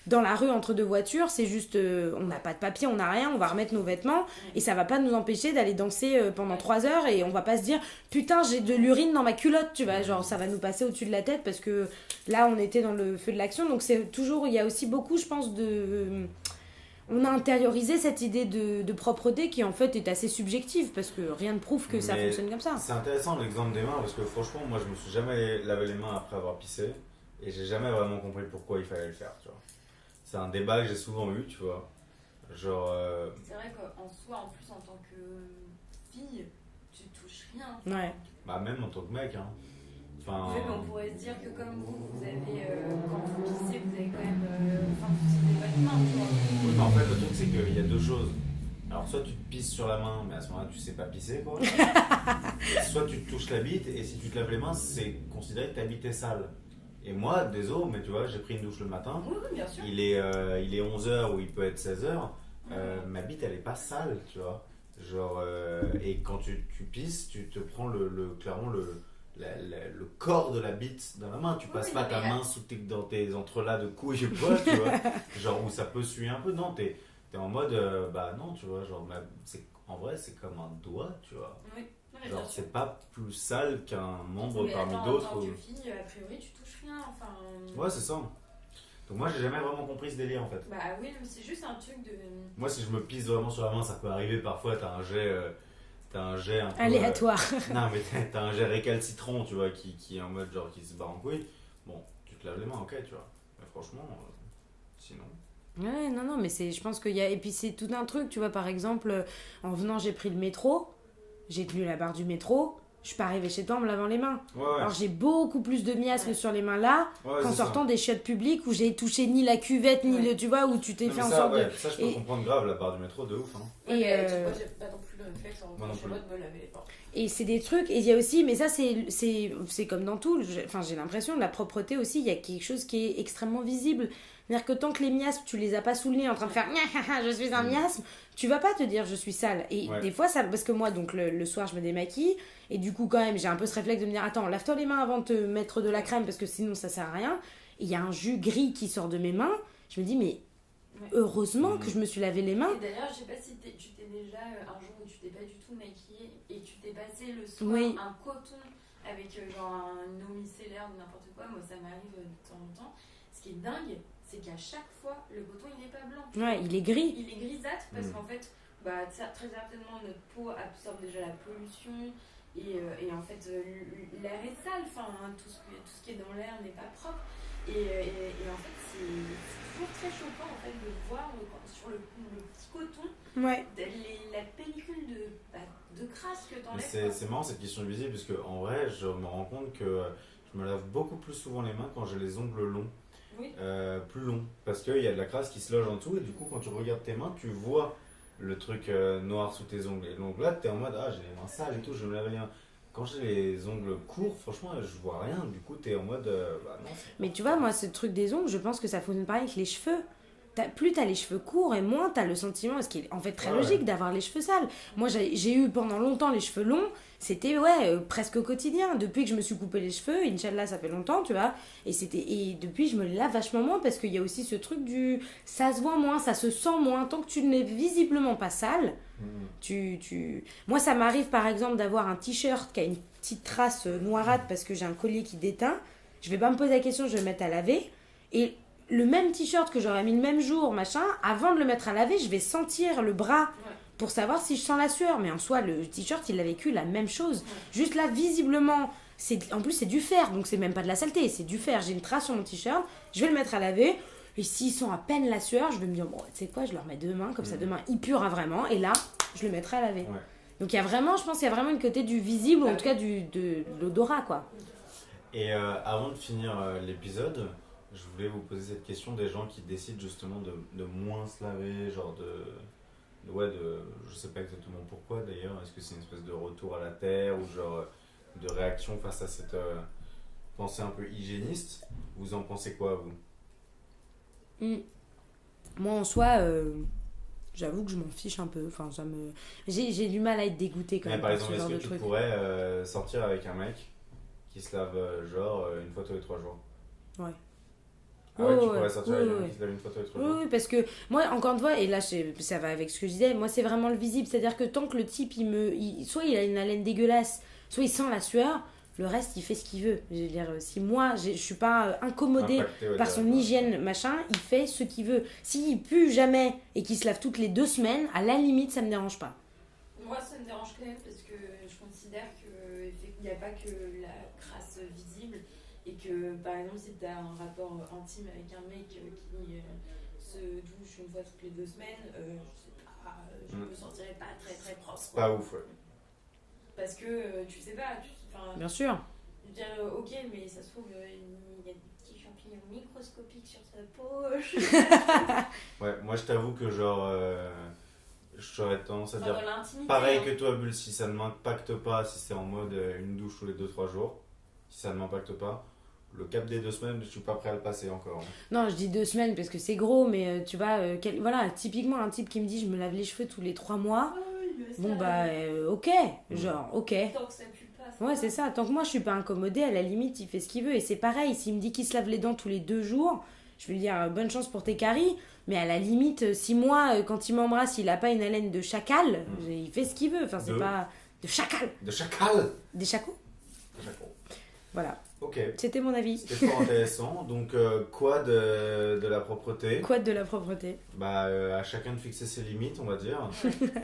dans la rue entre deux voitures, c'est juste, on n'a pas de papier, on n'a rien, on va remettre nos vêtements, et ça va pas nous empêcher d'aller danser pendant 3 heures, et on va pas se dire, putain, j'ai de l'urine dans ma culotte, tu vois, genre ça va nous passer au-dessus de la tête, parce que là, on était dans le feu de l'action, donc c'est toujours, il y a aussi beaucoup, je pense, on a intériorisé cette idée de propreté qui en fait est assez subjective, parce que rien ne prouve que ça fonctionne comme ça. C'est intéressant l'exemple des mains, parce que franchement, moi je me suis jamais lavé les mains après avoir pissé, et j'ai jamais vraiment compris pourquoi il fallait le faire, tu vois. C'est un débat que j'ai souvent eu, tu vois. Genre. C'est vrai qu'en soi, en plus, en tant que fille, tu touches rien. Ouais. Bah, même en tant que mec, hein. Enfin. Oui, mais on pourrait se dire que comme vous avez. Quand vous pissez, vous avez quand même. Enfin, vous tirez votre main, tu vois. Oui, mais en fait, le truc, c'est qu'il y a deux choses. Alors, soit tu te pisses sur la main, mais à ce moment-là, tu sais pas pisser, quoi. Soit tu te touches la bite, et si tu te laves les mains, c'est considéré que ta bite est sale. Et moi, désolé, mais tu vois, j'ai pris une douche le matin. Oui, bien sûr. Il est 11h ou il peut être 16h. Ma bite, elle est pas sale, tu vois. Genre, et quand tu pisses, tu te prends clairement le corps de la bite dans la main. Tu passes pas ta main dans tes entrelacs de couilles et quoi, tu vois. Genre, où ça peut suer un peu. Non, t'es en mode, bah non, tu vois. Genre, en vrai, c'est comme un doigt, tu vois. Oui. Genre, c'est pas plus sale qu'un membre mais parmi attends, d'autres. En tant que fille, a priori, tu touches rien. Enfin... Ouais, c'est ça. Donc moi, j'ai jamais vraiment compris ce délire en fait. Bah oui, mais c'est juste un truc de. Moi, si je me pisse vraiment sur la main, ça peut arriver parfois. T'as un jet un peu. Aléatoire. Non, mais t'as un jet récalcitrant, tu vois, qui est en mode genre qui se barre en couille. Bon, tu te laves les mains, ok, tu vois. Mais franchement, sinon. Ouais, non, mais je pense qu'il y a. Et puis c'est tout un truc, tu vois, par exemple, en venant, j'ai pris le métro, j'ai tenu la barre du métro. Je suis pas arrivée chez toi en me lavant les mains. Ouais. Alors j'ai beaucoup plus de miasme sur les mains là qu'en sortant ça. des chiottes publiques où j'ai touché ni la cuvette ni le, tu vois, où tu t'es fait en sorte de. Ça, je peux comprendre grave la barre du métro, de ouf. Hein. Et moi, j'ai pas non plus le réflexe en rentrant chez moi de me laver les mains. Et c'est des trucs, et il y a aussi, mais ça c'est comme dans tout, j'ai l'impression, de la propreté aussi, il y a quelque chose qui est extrêmement visible. C'est-à-dire que tant que les miasmes, tu les as pas sous le nez en train de faire je suis un miasme, tu vas pas te dire je suis sale. Et des fois, ça, parce que moi, donc le soir, je me démaquille, et du coup, quand même, j'ai un peu ce réflexe de me dire attends, lave-toi les mains avant de te mettre de la crème, parce que sinon, ça sert à rien. Et il y a un jus gris qui sort de mes mains, je me dis mais heureusement que je me suis lavé les mains. Et d'ailleurs, je sais pas si tu t'es déjà, un jour où tu t'es pas du tout maquillée et tu t'es passé le soir un coton avec genre une eau micellaire ou n'importe quoi, moi ça m'arrive de temps en temps. Ce qui est dingue, c'est qu'à chaque fois, le coton il est pas blanc. Ouais, il est gris. Il est grisâtre parce qu'en fait, très certainement notre peau absorbe déjà la pollution et en fait l'air est sale, enfin tout ce qui est dans l'air n'est pas propre. Et en fait, c'est toujours très choquant en fait, de voir sur le petit coton la pellicule de crasse que t'enlèves. C'est marrant cette question visible parce que en vrai, je me rends compte que je me lave beaucoup plus souvent les mains quand j'ai les ongles longs. Oui. Plus longs. Parce qu'il y a de la crasse qui se loge en dessous et du coup, quand tu regardes tes mains, tu vois le truc noir sous tes ongles. Et donc là, t'es en mode j'ai les mains sales et tout, je me lave les mains. Quand j'ai les ongles courts, franchement, je vois rien. Du coup, t'es en mode non. Mais tu vois, moi, ce truc des ongles, je pense que ça fonctionne pareil avec les cheveux. Plus t'as les cheveux courts et moins t'as le sentiment, ce qui est en fait très logique d'avoir les cheveux sales. Moi, j'ai eu pendant longtemps les cheveux longs, c'était presque quotidien. Depuis que je me suis coupé les cheveux, Inch'Allah, ça fait longtemps, tu vois. Et depuis, je me les lave vachement moins parce qu'il y a aussi ce truc ça se voit moins, ça se sent moins. Tant que tu n'es visiblement pas sale, Moi, ça m'arrive par exemple d'avoir un t-shirt qui a une petite trace noirâtre parce que j'ai un collier qui déteint. Je vais pas me poser la question, je vais le mettre à laver. Et le même t-shirt que j'aurais mis le même jour, machin, avant de le mettre à laver, je vais sentir le bras pour savoir si je sens la sueur. Mais en soi, le t-shirt, il a vécu la même chose. Juste là, visiblement, en plus, c'est du fer, donc c'est même pas de la saleté, c'est du fer. J'ai une trace sur mon t-shirt, je vais le mettre à laver. Et s'ils sont à peine la sueur, je vais me dire, bon, tu sais quoi, je le remets demain, comme ça demain, il puera vraiment. Et là, je le mettrai à laver. Ouais. Donc il y a vraiment, je pense qu'il y a vraiment une côté du visible, ou en tout cas de l'odorat, quoi. Et avant de finir l'épisode, je voulais vous poser cette question des gens qui décident justement de moins se laver, genre je sais pas exactement pourquoi d'ailleurs, est-ce que c'est une espèce de retour à la terre ou genre de réaction face à cette pensée un peu hygiéniste. Vous en pensez quoi, vous? Moi en soi, j'avoue que je m'en fiche un peu. Enfin, j'ai du mal à être dégoûtée quand même. Par exemple, est-ce que tu pourrais sortir avec un mec qui se lave une fois tous les 3 jours? Ouais. Ah ouais, tu pourrais sortir avec un mec qui se lave une fois tous les 3 jours? Oui, parce que moi, encore une fois, et là ça va avec ce que je disais, moi c'est vraiment le visible. C'est-à-dire que tant que le type, soit il a une haleine dégueulasse, soit il sent la sueur, le reste il fait ce qu'il veut. Je veux dire, si moi je suis pas incommodée par son hygiène machin, il fait ce qu'il veut. S'il pue jamais et qu'il se lave toutes les 2 semaines, à la limite ça me dérange pas. Moi ça me dérange quand même parce que je considère qu'il n'y a pas que la crasse visible et que par exemple si tu as un rapport intime avec un mec qui se douche une fois toutes les 2 semaines, je me sentirais pas très très propre. C'est pas ouf, ouais. Parce que tu sais pas, bien sûr. Je veux dire, ok, mais ça se trouve, il y a des petits champignons microscopiques sur sa peau. Ouais, moi je t'avoue que genre, j'aurais tendance à dire pareil que toi, Bulle, si ça ne m'impacte pas, si c'est en mode une douche tous les 2-3 jours, si ça ne m'impacte pas, le cap des 2 semaines, je suis pas prêt à le passer encore. Hein. Non, je dis 2 semaines parce que c'est gros, mais tu vois, voilà, typiquement un type qui me dit je me lave les cheveux tous les 3 mois. Bon bah ok, genre ok. Tant que ça pue pas. Ouais, c'est ça. Tant que moi je suis pas incommodée, à la limite il fait ce qu'il veut. Et c'est pareil, s'il me dit qu'il se lave les dents tous les 2 jours, je vais lui dire bonne chance pour tes caries. Mais à la limite, si moi, quand il m'embrasse, il a pas une haleine de chacal, il fait ce qu'il veut. Enfin, c'est pas. De chacal. De chacal. Des chacos. De chacal. Voilà. Ok. C'était mon avis. C'était fort intéressant. Donc, quoi de la propreté? Quoi de la propreté? Bah, à chacun de fixer ses limites, on va dire.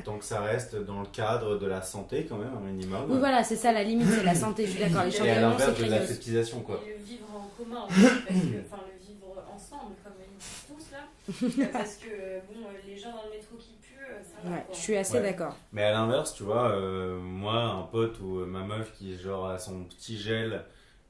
Tant que ça reste dans le cadre de la santé, quand même, un minimum. Oui, voilà, c'est ça la limite, c'est la santé. Je suis d'accord. Les Et à champignons, l'inverse c'est de craignos. l'aseptisation, quoi. Et le vivre en commun, en fait, parce que, enfin le vivre ensemble, comme ils disent tous là. Parce que bon, les gens dans le métro qui puent, ça va. Ouais, quoi. je suis assez Ouais. d'accord. Mais à l'inverse, tu vois, moi, un pote ou ma meuf qui, genre, a son petit gel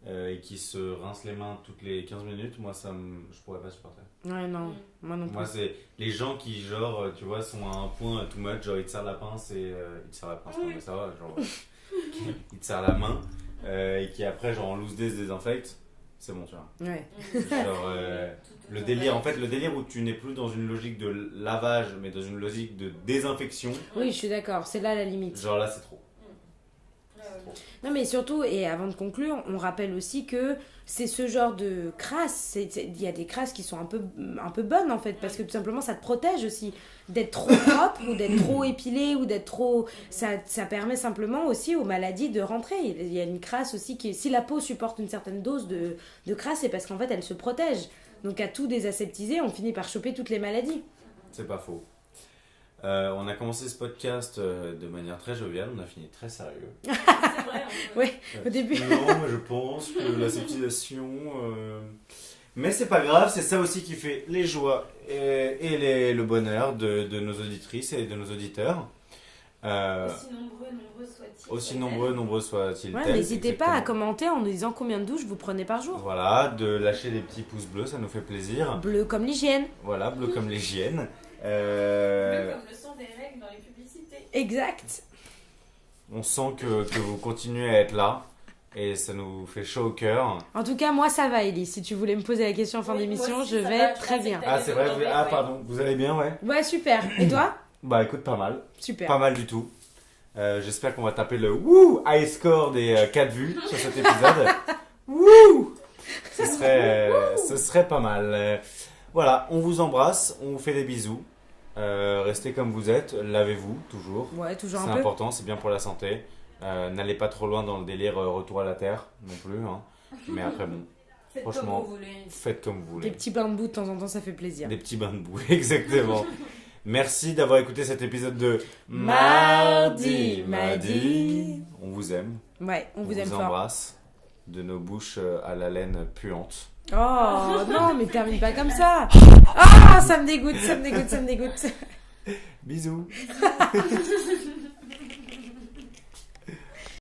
et qui se rince les mains toutes les 15 minutes, moi, je pourrais pas supporter. Ouais, non, moi non plus. Moi, c'est les gens qui, genre, tu vois, sont à un point too much, genre, ils te serrent la pince et. Ils te serrent la pince, non, mais ça va, genre. Ils te serrent la main et qui, après, genre, en loose day, se désinfectent, c'est bon, tu vois. Ouais. Genre, le délire, en fait, le délire où tu n'es plus dans une logique de lavage, mais dans une logique de désinfection, Oui, je suis d'accord, c'est là la limite. genre là, c'est trop. Non, mais surtout, et avant de conclure, on rappelle aussi que c'est ce genre de crasse. Il y a des crasses qui sont un peu bonnes en fait, parce que tout simplement ça te protège aussi. D'être trop propre ou d'être trop épilé ou d'être trop. Ça permet simplement aussi aux maladies de rentrer. Il y a une crasse aussi qui. Si la peau supporte une certaine dose de crasse, c'est parce qu'en fait elle se protège. Donc à tout désaseptiser, on finit par choper toutes les maladies. C'est pas faux. On a commencé ce podcast de manière très joviale, on a fini très sérieux. C'est vrai. Ouais. Au début. Non, mais je pense que l'aseptisation. Mais c'est pas grave, c'est ça aussi qui fait les joies et le bonheur de nos auditrices et de nos auditeurs. Aussi nombreux soient-ils. Ouais, n'hésitez pas à commenter en nous disant combien de douches vous prenez par jour. Voilà, de lâcher des petits pouces bleus, ça nous fait plaisir. Bleu comme l'hygiène. Voilà, bleu comme l'hygiène. Bleu comme le sang des règles dans les publicités. Exact. On sent que vous continuez à être là et ça nous fait chaud au cœur. En tout cas, moi ça va, Ellie. Si tu voulais me poser la question en fin Oui, d'émission, moi aussi, je ça vais va, je très pensais bien. que Ah, c'est vrai, Ouais. pardon, vous allez bien, ouais? Ouais, super. Et toi? Bah écoute, pas mal. Super. Pas mal du tout. J'espère qu'on va taper le wouh high score des 4 vues sur cet épisode. Wouh! Ce serait pas mal. Voilà, on vous embrasse, on vous fait des bisous. Restez comme vous êtes, lavez-vous toujours. Ouais, toujours C'est un peu. important, c'est bien pour la santé. N'allez pas trop loin dans le délire retour à la terre non plus. Hein. Mais après, bon, Faites franchement, comme vous voulez. faites comme vous Des voulez. petits bains de boue de temps en temps, ça fait plaisir. Des petits bains de boue, exactement. Merci d'avoir écouté cet épisode de Mardi. On vous aime. Ouais, on vous aime fort. embrasse de nos bouches à la laine puante. Oh non, mais termine pas comme ça. Ah, ça me dégoûte, ça me dégoûte, ça me dégoûte. Bisous.